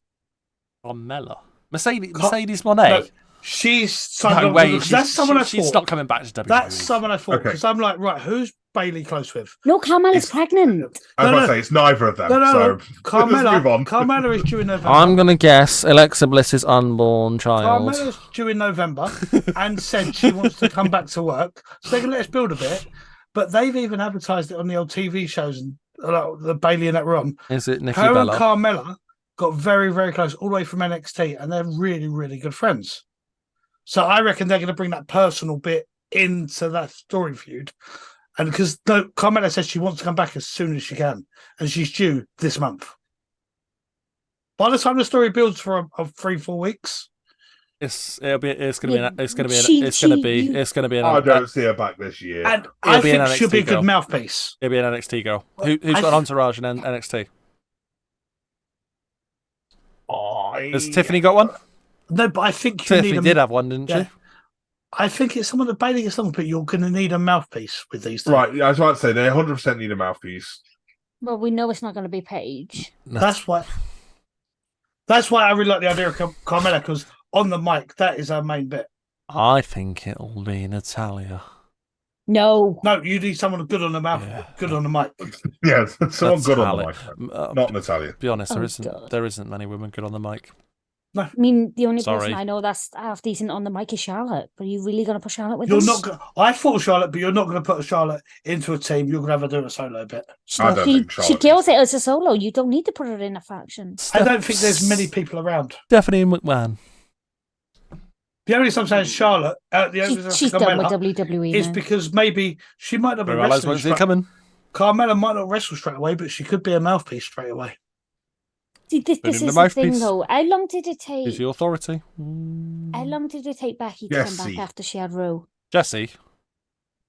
Carmella. Mercedes Moné. No, she's signed No way. That's someone I thought. She's not coming back to WWE. That's someone I thought Okay. because I'm like, right, who's Bailey close with? No, Carmella's pregnant. I was about to say, it's neither of them. No. So let's move on. Carmella is due in November. I'm going to guess Alexa Bliss's unborn child. Carmella's due in November and said she wants to come back to work. So they can let us build a bit. But they've even advertised it on the old TV shows and the Bailey and that were on. Is it Nikki Her Bella? and Carmella got very, very close all the way from NXT and they're really, really good friends. So I reckon they're going to bring that personal bit into that story feud. And because Carmella says she wants to come back as soon as she can. And she's due this month. By the time the story builds for 3-4 weeks. It's going to be an I don't see her back this year. And I be an think she'll be a NXT girl. good mouthpiece. It'll be an NXT girl. Who's got an entourage in NXT? Has Tiffany got one? No, but I think you Tiffany need did have one, didn't yeah. she? I think it's someone that Bailey is someone, but you're going to need a mouthpiece with these things. Right, I was about to say, they 100% need a mouthpiece. Well, we know it's not going to be Paige. No. That's why I really like the idea of Carmella, because on the mic, that is her main bit. I think it'll be Natalia. No. No, you need someone good on the mouth, good on the mic. Yeah, someone good on the Natalia. mic. Not Natalia. To be honest, God. there isn't many women good on the mic. I mean, the only Sorry. person I know that's half decent on the mic is Charlotte. But are you really going to put Charlotte with You're us? not. I thought Charlotte, but you're not going to put a Charlotte into a team. You're going to have her do a solo bit. I don't think She Charlotte kills it as a solo. You don't need to put her in a faction. I don't think there's many people around. Stephanie McMahon. The only reason I'm saying Charlotte, the only reason She's I'm done saying with Carmella WWE is now. because maybe she might not be Realize wrestling. when's it coming? Carmella might not wrestle straight away, but she could be a mouthpiece straight away. See, this in is the the thing, mouthpiece. though. How long did it take? Is the authority? How long did it take Becky to come Jessie. back after she had Rowe? Jesse.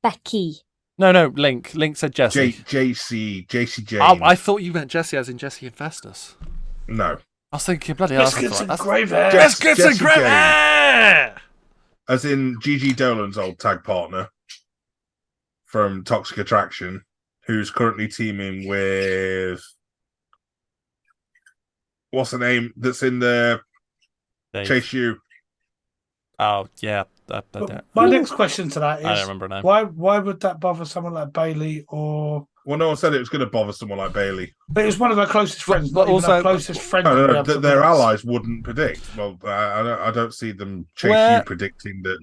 Becky. No, Link. Link said Jesse. JC Jane. Oh, I thought you meant Jesse as in Jesse and Festus. No. I was thinking, bloody hell. Biscuits and that's gravy. Biscuits and Jessie gravy! Jane. As in Gigi Dolan's old tag partner from Toxic Attraction, who's currently teaming with... What's the name that's in the Dave. Chase U? Oh, yeah. My next question to that I don't is remember her name. why would that bother someone like Bailey or? Well, no one said it was going to bother someone like Bailey. But it's one of her closest friends, but not even also- her closest friend. No, would be able to their predict. allies wouldn't predict. Well, I don't see them Chase Where- U predicting that.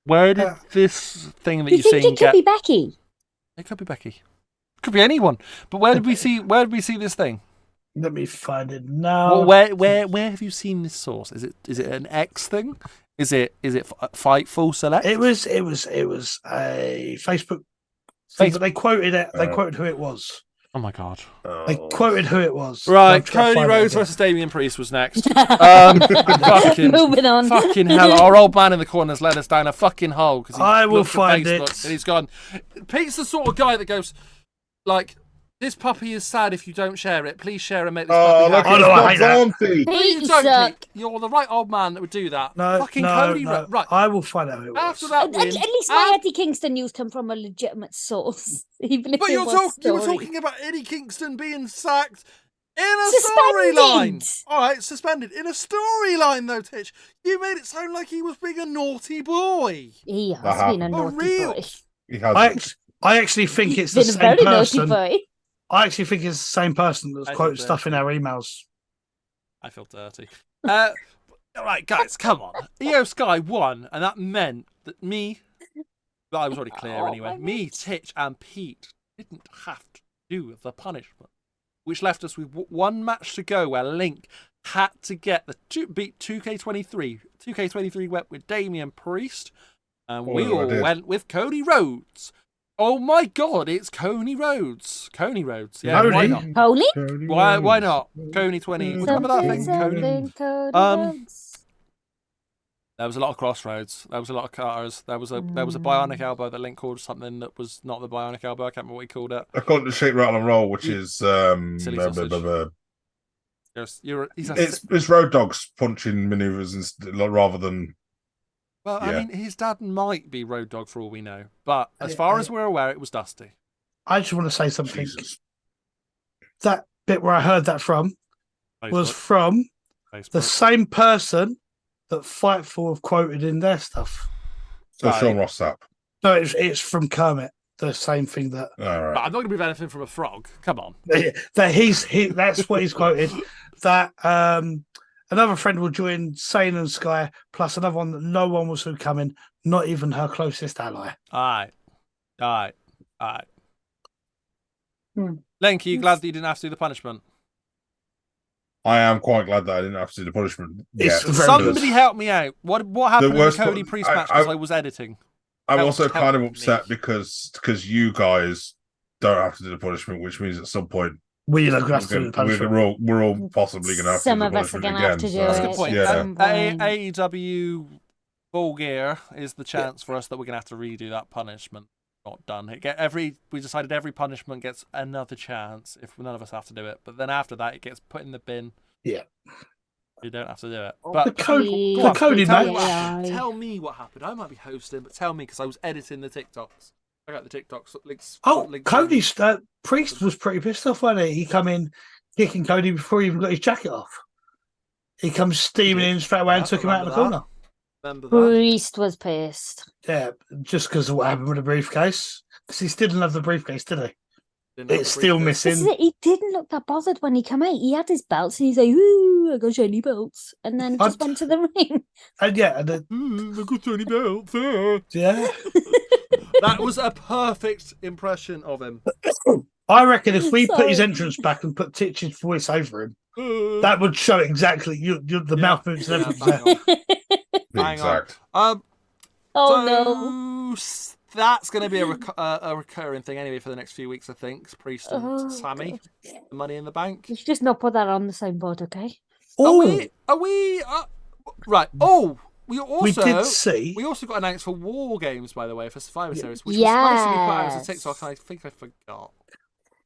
Where did this thing that You you've think seen it could be Becky? It could be Becky. Could be anyone. But where did we see this thing? Let me find it now. Well, where have you seen this source? Is it an X thing? Is it Fightful Select? It was a Facebook thing, but they quoted it. They quoted who it was. Oh my god. They quoted who it was. Right, I'm trying to Cody find Rhodes out. versus Damian Priest was next. Fucking Moving on. hell, our old man in the corner's led us down a fucking hole because I will looked at find Facebook it. and he's gone. Pete's the sort of guy that goes like, "This puppy is sad if you don't share it. Please share and make this Oh, puppy look happy." no, I at hate that. Auntie. No, you Pete don't, suck. Pete. You're the right old man that would do that. No, Fucking no, Cody no. Rhodes. Right. I will find out who it was. After that At win, least my Eddie Kingston news come from a legitimate source, even if but it you was were story. talking about Eddie Kingston being sacked in a storyline. Suspended. All right, suspended in a storyline though, Titch. You made it sound like he was being a naughty boy. He has That been a happened. naughty real. boy. He has. I actually think it's the Been a same very naughty person. boy. I actually think it's the same person that's I quoted think stuff in our emails. I feel dirty. All right, guys, come on. EO Sky won, and that meant that me, well, I was already clear Oh, anyway, my me, Titch, and Pete didn't have to do the punishment, which left us with one match to go where Link had to get beat 2K23. 2K23 went with Damian Priest, and we Oh, I all did. went with Cody Rhodes. Oh my god, it's Coney Rhodes. Coney Rhodes. Yeah, why Coney? not? Holy? Why not? Coney 20. Remember that thing? Coney? Something Cody Um, Rhodes. There was a lot of crossroads. There was a lot of cutters. There was a bionic elbow that Link called something that was not the bionic elbow. I can't remember what he called it. I call it the shake, rattle, and roll, which is Silly sausage. He's a it's Road Dogg's punching maneuvers rather than. well, I yeah. mean, his dad might be Road Dogg for all we know, but as Yeah, far as we're aware, it was Dusty. I just want to say something. Jesus. That bit where I heard that from was Facebook. from Facebook. the same person that Fightful have quoted in their stuff. So Right. Sean Ross Sapp. No, it's from Kermit. The same thing that All But right. I'm not going to move anything from a frog. Come on. that's what he's quoted. That another friend will join Sane and Sky, plus another one that no one will see coming, not even her closest ally. All right. Hmm. Link, are you glad that you didn't have to do the punishment? I am quite glad that I didn't have to do the punishment. It's yet. very Somebody good. help me out. What happened in the worst Cody part- Priest I- match because I- I was editing? I'm Help- also help kind of me. upset because you guys don't have to do the punishment, which means at some point We're not going to have to do the punishment. we're all possibly going to have Some to do the of us are punishment gonna have again. to do That's a it. good point. Yeah. Some point. AEW Full Gear is the chance for us that we're going to have to redo that punishment. Not done. We decided every punishment gets another chance if none of us have to do it. But then after that, it gets put in the bin. Yeah. You don't have to do it. The But Please. the Cody tell me, match. what Yeah. happened. Tell me what happened. I might be hosting, but tell me because I was editing the TikToks. I got the TikToks. Links, Oh, links Cody's Priest was pretty pissed off, wasn't he? He come in kicking Cody before he even got his jacket off. He comes steaming in straight away and Yeah, took him out of the remember corner. Remember that? Priest was pissed. Yeah, just because of what happened with the briefcase. Because he still didn't have the briefcase, did he? Didn't have It's the still briefcase. This is missing. it. He didn't look that bothered when he came out. He had his belts and he's like, "Ooh, I got shiny belts," and then just went to the ring. And yeah, and I got 20 belts. yeah. That was a perfect impression of him. I reckon if we put his Sorry. entrance back and put Titch's voice over him, That that would show exactly the mouth moves and Yeah, everything. bang there. on. Hang on. Exact. Oh no. That's going to be a recurring thing anyway for the next few weeks, I think. Priest and Oh, Sammy, God. the Money in the Bank. You should just not put that on the soundboard, okay? Oh, Are we? Right. Oh, we also got announced for War Games, by the way, for Survivor Series, which was supposed to be put out as a TikTok, and I think I forgot.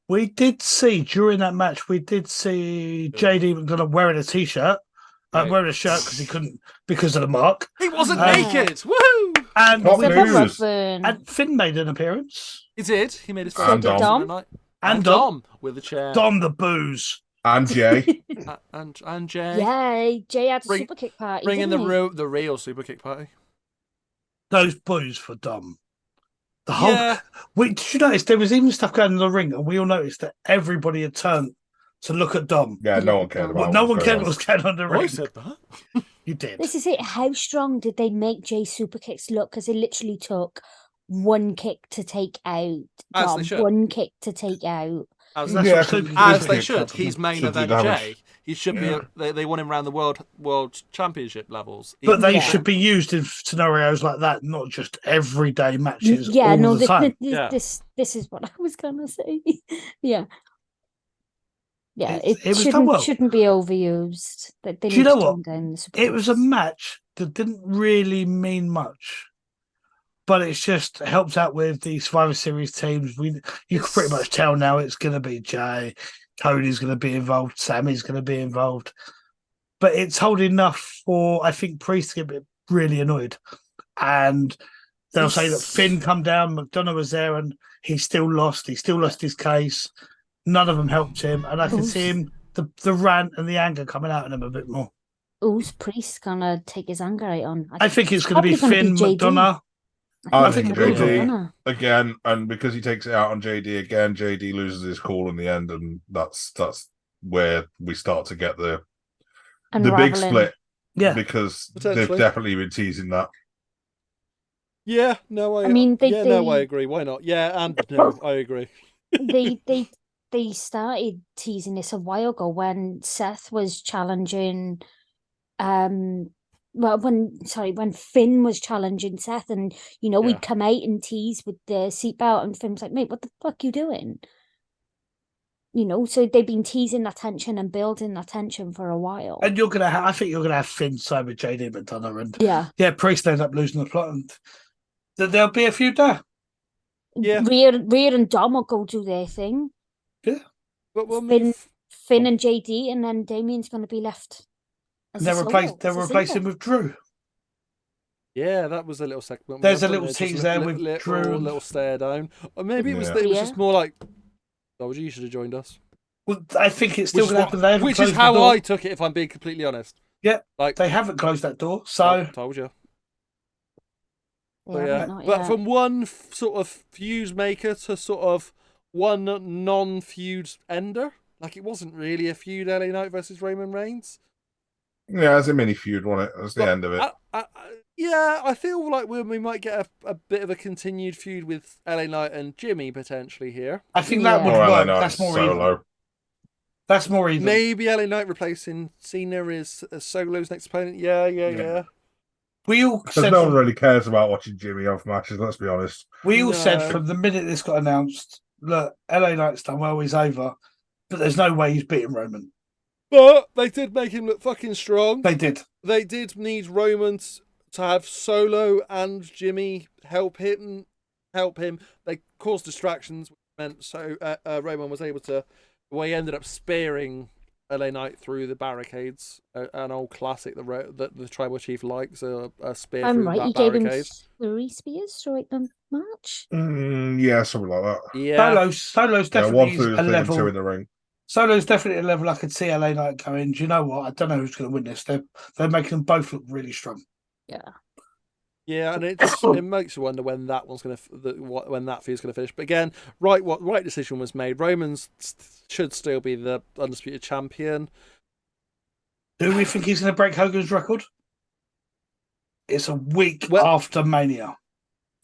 we did see during that match. We did see JD McDonough wearing a t-shirt, Right. wearing a shirt because he couldn't because of the mark. He wasn't Uh, naked. Woohoo! And Top we It's a news. did- burn. and Finn made an appearance. He did. He made his And first Dom. appearance of the night. And Dom. with a chair. Dom the booze. And Jay. And Jay. Yay, Jay had a Bring- super kick party. Bring in didn't he? the real super kick party. Those boos for Dom. The whole. Yeah. Did you notice there was even stuff going in the ring, and we all noticed that everybody had turned to look at Dom. Yeah, no one cared Well, about no what one was cared going what was going on in the I ring. said that. You did. This is it. How strong did they make Jay's super kicks look? Because it literally took one kick to take out As Dom, they should. one kick to take out. As, That's Yeah, what super as kick they is. should. He's main Should do event damage. Jay. He should be. They want him around the world championship levels. But they Yeah. should be used in scenarios like that, not just everyday matches Yeah, all no, the time. Yeah. this is what I was gonna say. Yeah, Yeah, It was done shouldn't well. shouldn't be overused. They Do you need know to what? tone down the super It was a kicks. match that didn't really mean much, but it's just helps out with the Survivor Series teams. You can pretty much tell now it's going to be Jay, Cody's going to be involved, Sammy's going to be involved, but it's holding enough for I think Priest to get really annoyed, and they'll say that Finn come down, McDonough was there, and he still lost. He still lost his case. None of them helped him, and I can see him the rant and the anger coming out of him a bit more. Who's Priest gonna take his anger out on? I think it's going to be Finn, McDonough. I think think it will be JD again, and because he takes it out on JD again, JD loses his cool in the end, and that's where we start to get the big Unraveling. split. Yeah, Because they've Potentially. definitely been teasing that. Yeah, no, I mean, they- no, I they- agree. Why not? Yeah, and no, I agree. They started teasing this a while ago when Seth was challenging when Finn was challenging Seth, and Yeah. we'd come out and tease with the seatbelt, and Finn was like, "Mate, what the fuck you doing?" So they've been teasing that tension and building that tension for a while. and I think you're gonna have Finn side with JD McDonough, and Yeah, Priest ends up losing the plot, and there'll be a few there. Yeah. Rhea and Dom will go do their thing. But we'll Finn, move. Finn and JD, and then Damien's going to be left. As They're a solo, replacing as a replacing single. with Drew. Yeah, that was a little segment. There's a wasn't little it? Just tease there with little, Drew. little stare down. Or maybe it was Yeah. just more like, "Oh, you should have joined us." Well, I think it's still Which is going to happen. They haven't which is closed the how door. I took it. If I'm being completely honest. Yeah, Like they haven't closed that door, I so told you. They But haven't, not but yet. from one sort of fuse maker to sort of one non-feud ender, like it wasn't really a feud. LA Knight versus Roman Reigns. Yeah, as a mini feud, wasn't it? That's the But end of it. Yeah, I feel like we might get a bit of a continued feud with LA Knight and Jimmy potentially here. I think that would Or LA work. Knight That's more even. solo. That's more even. Maybe LA Knight replacing Cena as Solo's next opponent. Yeah. We all Because said no one from, really cares about watching Jimmy off matches, let's be honest. said No. from the minute this got announced, look, LA Knight's done well, he's over, but there's no way he's beating Roman. But they did make him look fucking strong. They did. They did need Roman to have Solo and Jimmy help him. They caused distractions, which meant so Roman was able to. Well, he ended up spearing LA Knight through the barricades. An old classic that the tribal chief likes, a spear I'm through right. that He gave him barricade. 3 spears throughout the match. Yeah, something like that. Yeah, Solo's Yeah, definitely one through the a thing and level. two in the ring. Solo's definitely a level I could see LA Knight going, do you know what? I don't know who's going to win this. They're making them both look really strong. yeah, and it makes you wonder when that one's when that feud's gonna finish. But again, right decision was made. Roman's should still be the undisputed champion. Do we think he's going to break Hogan's record? It's a week Well- after Mania.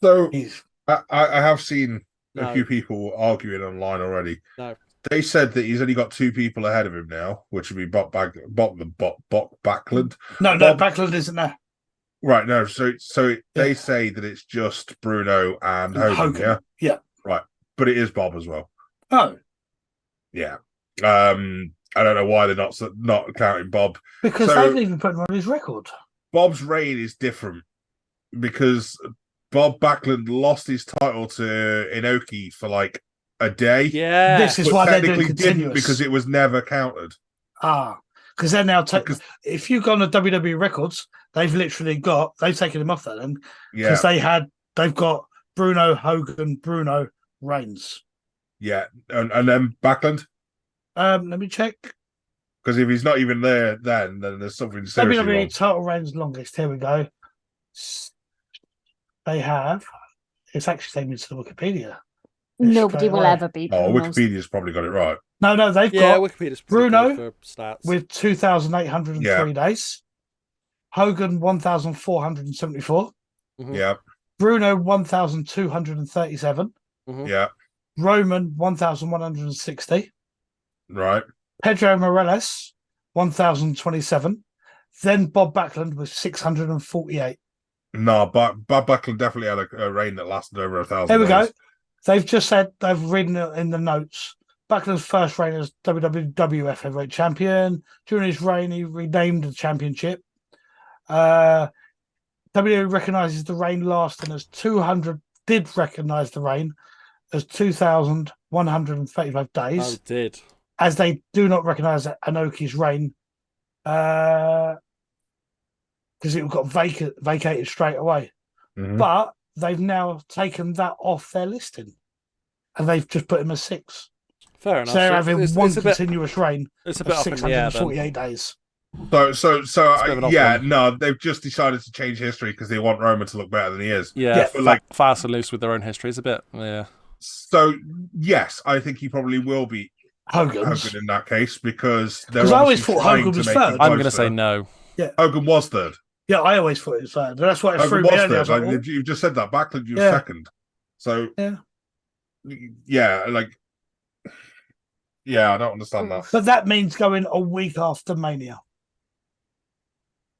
So He's I have seen No. a few people arguing online already. No. They said that he's only got 2 people ahead of him now, which would be Bob Backlund. no, Bob- Backlund isn't there. Right, no, so they say that it's just Bruno and Hogan, yeah? But it is Bob as well. Oh, Yeah. I don't know why they're not counting Bob. because So- they haven't even put him on his record. Bob's reign is different because Bob Backlund lost his title to Inoki for like a day. Yeah, This is but why they're doing technically didn't continuous. because it was never counted. Because they're now Because- if you go on the WWE records, they've taken him off that then Yeah, because they've got Bruno, Hogan, Bruno, Reigns. yeah, and then Backlund, Let me check. because if he's not even there, then there's something seriously WWE wrong. title reigns longest. Here we go. They have. It's actually taken into the Wikipedia. Nobody straight will away. ever beat Oh, Bruno's. Wikipedia's probably got it right. No, they've yeah. got Wikipedia's pretty Bruno good for stats. with 2,803 days. Hogan 1,474. Mhm. Yeah, Bruno 1,237. Mhm. yeah, Roman 1,160. right. Pedro Morales 1,027. Then Bob Backlund with 648. No, but Bob Backlund definitely had a reign that lasted over 1,000 There we go. days. They've just said they've written it in the notes Backlund's first reign as WWF Heavyweight Champion. During his reign, he renamed the championship. WWE recognizes the reign lasting as 200. Did recognize the reign as 2,135 days, I did. as they do not recognize Inoki's reign because it got vacated straight away. Mhm. But they've now taken that off their listing, and they've just put him as 6. Fair enough. So they're having one it's a bit, continuous reign it's a of bit up in the air then. 648 days. So It's a bit of an odd yeah, one. no, they've just decided to change history because they want Roman to look better than he is. Yeah, but like, fast and loose with their own history. It's a bit, yeah. so yes, I think he probably will be Hogan's. Hogan in that case because they're 'Cause I always obviously thought trying Hogan to was make third. him I'm going to closer. say no. Hogan was third. Yeah, I always thought it was third. That's why it threw Hogan me was earlier. I third. was like, Like, you just said that. Backlund, you were Yeah. second. So Yeah. like, yeah, I don't understand that. but that means going a week after Mania.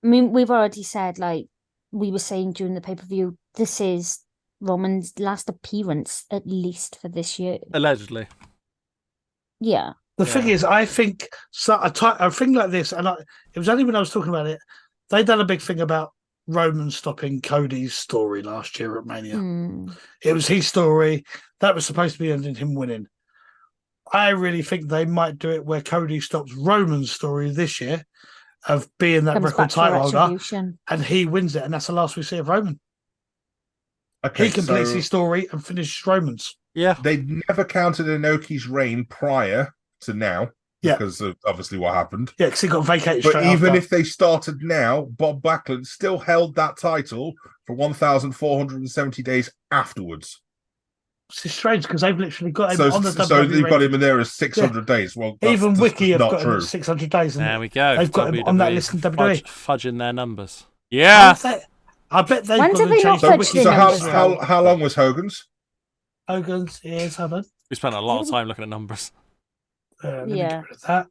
I mean, we've already said, like we were saying during the pay-per-view, this is Roman's last appearance, at least for this year. Allegedly. Yeah. The thing is, I think a thing like this, and it was only when I was talking about it, they done a big thing about Roman stopping Cody's story last year at Mania. Mm. It was his story that was supposed to be ending him winning. I really think they might do it where Cody stops Roman's story this year of being that Comes record back to title holder, Retribution. and he wins it, and that's the last we see of Roman. Okay, He completes so his story and finishes Roman's. Yeah. they never counted Inoki's reign prior to now Yeah. because of obviously what happened. Yeah, because he got vacated But straight even after. if they started now, Bob Backlund still held that title for 1,470 days afterwards. It's strange because they've literally got him So, on the so WWE they've got ranking. him in there as 600 days. Well, that's Even just Wiki have not got him true. at 600 days. And There we go. They've got him on that WWE list in WWE. Fudging their numbers. Yeah. I bet they've When got did to they not change the fudge Wiki the So numbers? how long was Hogan's? Hogan's is hold on. We spent a lot of time looking at numbers. Let me Yeah. get rid of that.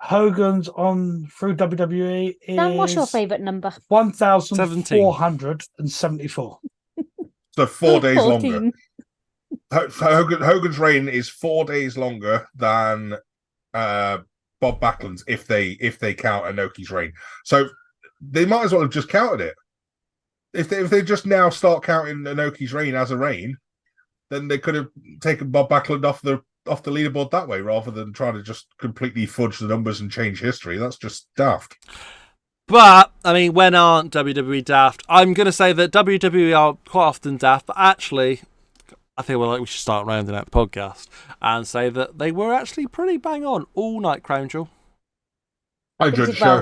Hogan's on through WWE is Dan, what's your favourite number? 1,474. So 4 days 14. longer. Hogan's reign is 4 days longer than Bob Backlund's if they count Inoki's reign. So they might as well have just counted it. If they just now start counting Inoki's reign as a reign, then they could have taken Bob Backlund off the leaderboard that way rather than trying to just completely fudge the numbers and change history. That's just daft. But, I mean, when aren't WWE daft? I'm going to say that WWE are quite often daft, but actually, I think we should start rounding out the podcast and say that they were actually pretty bang on all night, Crown Jewel. I They judge did show. well.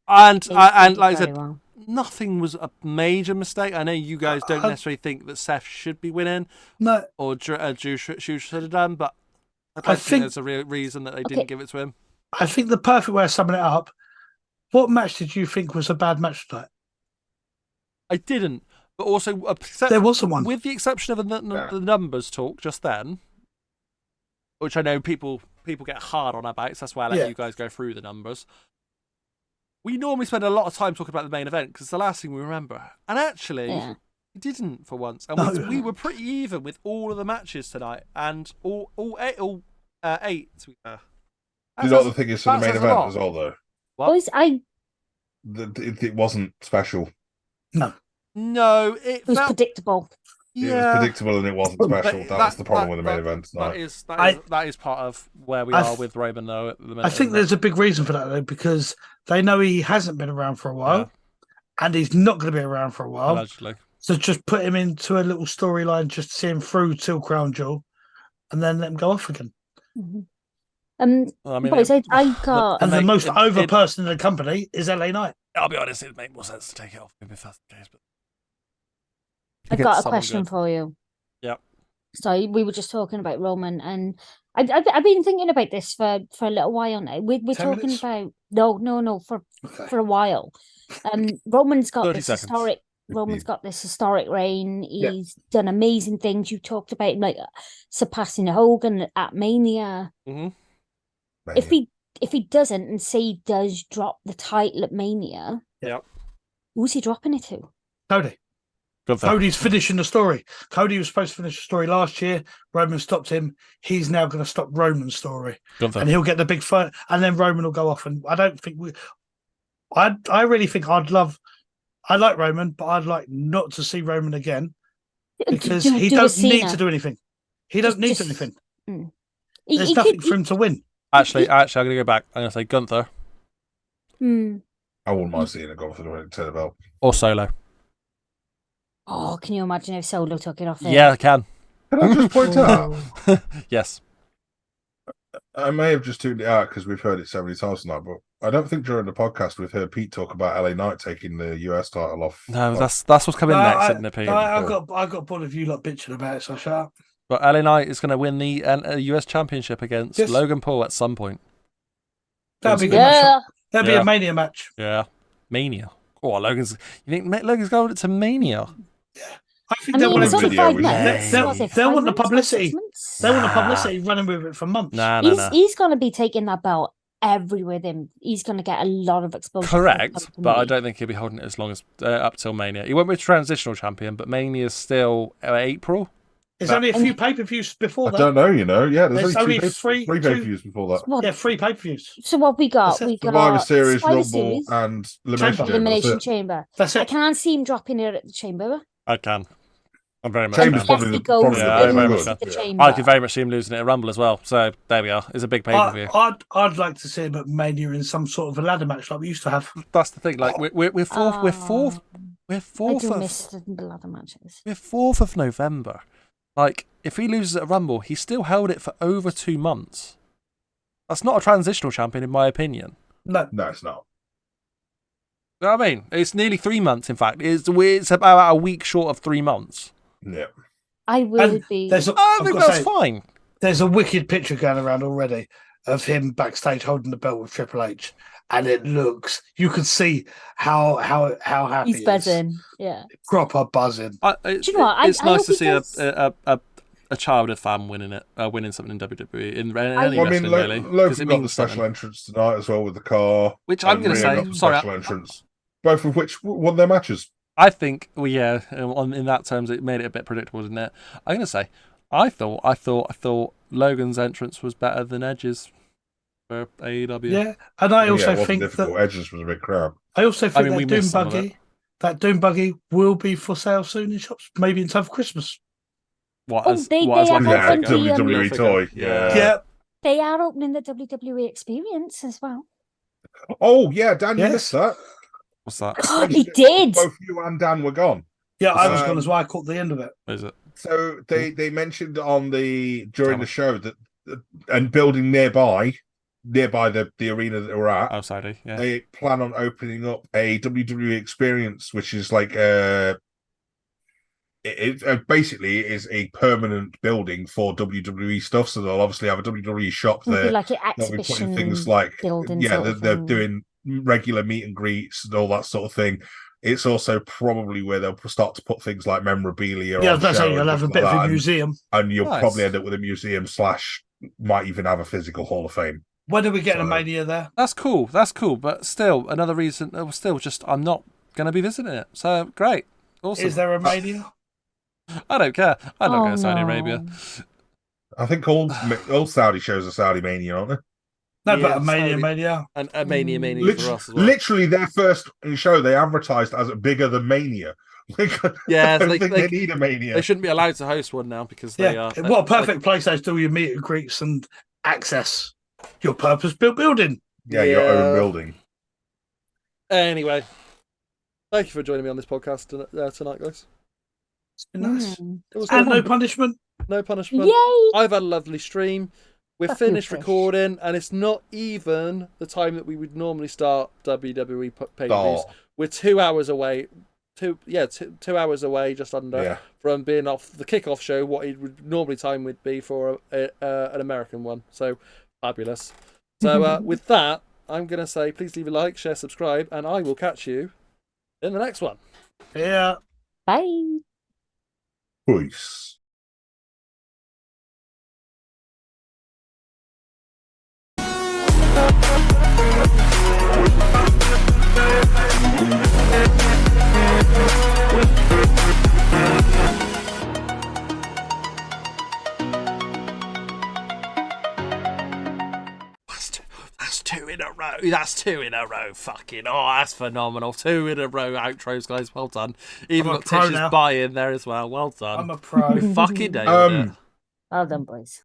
And They did like I very said, well. nothing was a major mistake. I know you guys don't necessarily think that Seth should be winning No, or Drew should have done, but I I don't think think- there's a real reason that they Okay. didn't give it to him. I think the perfect way of summing it up. What match did you think was a bad match tonight? I didn't, but also There wasn't one. with the exception of the numbers talk just then, which I know people get hard on about, so that's why I let Yeah. you guys go through the numbers. We normally spend a lot of time talking about the main event because it's the last thing we remember, and actually, Yeah. we didn't for once, and No. we were pretty even with all of the matches tonight, and all eight. To be fair. You know what the thing is for the that main says a event lot. as well, though? What? Boys, It wasn't special. No, it was predictable. It was yeah. predictable and it wasn't But special. That was the problem with the main event That tonight. is part of where we I are th- with Roman though. At the minute, I think isn't there's it? a big reason for that though, because they know he hasn't been around for a while, Yeah. and he's not going to be around for a while. Allegedly. So just put him into a little storyline, just to see him through till Crown Jewel, and then let him go off again. Mhm. Well, I mean, Boys, I got. And the make- most it- over it- person in the company is LA Knight. I'll be honest, it'd make more sense to take it off him if that's the case. But I've Get got a someone question good. for you. Yep. So we were just talking about Roman, and I've been thinking about this for a little while now. We're 10 talking minutes? about no Okay. for a while. Roman's got 30 this seconds. historic. Roman's got this historic reign. Yeah. He's done amazing things. You talked about him, like surpassing Hogan at Mania. If he doesn't, and say he does drop the title at Mania, Yep. who's he dropping it to? Cody. Gunther. Cody's finishing the story. Cody was supposed to finish the story last year. Roman stopped him. He's now going to stop Roman's story, Gunther. and he'll get the big fight, and then Roman will go off. And I don't think I really think I like Roman, but I'd like not to see Roman again because he Do a don't need Cena. to do anything. He doesn't need Just- anything. He- There's he nothing could- for him to win. Actually, I'm going to go back. I'm going to say Gunther I wouldn't mind seeing it go for the belt. or Solo. Oh, can you imagine if Solo took it off him? Yeah, I can. Can I just point out? Yes. I may have just tuned it out because we've heard it so many times tonight, but I don't think during the podcast we've heard Pete talk about LA Knight taking the US title off. No, that's what's coming No, next, I- isn't it, Pete? No, I got bored of you lot bitching about it, so shut up. But LA Knight is going to win the US Championship against Yes. Logan Paul at some point. That'd be a good match. Yeah. That'd be Yeah. a Mania match. Yeah. Mania. Oh, You think Logan's going to Mania? I think I they mean, want it's to only video, 5 we months. should- What is it, they'll 5 want the months, publicity. 6 months? They want the Nah. publicity running with it for months. Nah. He's going to be taking that belt everywhere. Then he's going to get a lot of exposure. from the Correct, but I company. don't think he'll be holding it as long as up till Mania. He won't be transitional champion, but Mania's still April. There's only a few pay-per-views before I that. don't know, Yeah, There's there's only only three- three two- pay-per-views before that. What? Yeah, 3 pay-per-views. So what we got? That's it. We got Survivor Series, Survivor Rumble, Series, and Chamber. Elimination That's it. Chamber. That's I it. can't see him dropping it at the Chamber. I can. I'm very much. Chamber's can. probably Unless he the- goes probably the in very with much the so. Chamber. I could very much see him losing it at Rumble as well. So there we are. It's a big pay per view. I'd like to see him at Mania in some sort of a ladder match like we used to have. That's the thing. Like we're fourth. We're fourth. We're I fourth. do Of, miss the ladder matches. we're 4th of November. Like if he loses at Rumble, he still held it for over 2 months. That's not a transitional champion, in my opinion. No, No, it's not. You know what I mean? It's nearly 3 months. In fact, it's about a week short of 3 months. Yeah. I and would be. there's a, I I've think got to that's say, fine. there's a wicked picture going around already of him backstage holding the belt with Triple H, and it looks. You can see how happy He's he is. buzzing. Yeah. Proper buzzing. Do you know what? It's I nice hope to he see does. a childhood fan winning it, winning something in WWE in any I- Well, I mean, wrestling really, because Logan it got the means special something. entrance tonight as well with the car. Which I'm and going to Rhea say, got the sorry, special entrance, both of which won their matches. I think, well, yeah, in that terms, it made it a bit predictable, didn't it? I'm going to say, I thought Logan's entrance was better than Edge's for AEW. Yeah, and I also it wasn't think difficult. that Edges was a big crowd. I also think we that Doom missed some of Buggy, that Doom Buggy will be for sale soon in shops, maybe in time for Christmas. What Oh, as they what as have like a Yeah, opened figure? the, WWE toy. Yeah. yeah, They are opening the WWE Experience as well. Oh yeah, Dan, you Yes. missed that. What's that? God, he did. Both you and Dan were gone. yeah. I was Um, gone as well. I caught the end of it. What is it? So they mentioned on during Tell me. the show that and building nearby the arena that we're at, Oh, Saudi. Yeah. they plan on opening up a WWE Experience, which is like it basically is a permanent building for WWE stuff. So they'll obviously have a WWE shop It'll be there. like an They'll be exhibition. putting things like building yeah, sort they're, of they're thing. doing regular meet and greets and all that sort of thing. It's also probably where they'll start to put things like memorabilia. Yeah, on that's show how and you'll have a things bit like of that, a museum. and you'll Nice. probably end up with a museum / might even have a physical Hall of Fame. When are we getting a So- Mania there? That's cool. But still, another reason. Still, just I'm not going to be visiting it. So great, awesome. Is there a Mania? I don't care. I don't Oh, go to Saudi no. Arabia. I think all Saudi shows are Saudi Mania, aren't they? No, Yeah, but a Mania, Saudi- Mania. And a Mania for us as well. Literally, their first show they advertised as bigger than Mania. Yeah, I don't they- think they- they need a Mania. They shouldn't be allowed to host one now because they Yeah, are. what a perfect place to do your meet and greets and access your purpose-built building. Yeah, your Yeah. own building. Anyway, thank you for joining me on this podcast tonight, guys. It's been nice. Mm. It was And fun. no punishment. No punishment. Yay! I've had a lovely stream. We're Fuck you, finished fish. recording, and it's not even the time that we would normally start WWE pay-per-views. Oh, We're 2 hours away. 2 hours away, just under, yeah. from being off the kickoff show. What it would normally time would be for an American one. So fabulous. So with that, I'm gonna say please leave a like, share, subscribe, and I will catch you in the next one. Yeah. Bye. Peace. That's 2 in a row. Fucking, that's phenomenal. 2 in a row outros, guys. Well done. Even I'm a got pro Tish's now. buy in there as well. Well done. I'm a pro. We fucking nailed it. Well done, boys.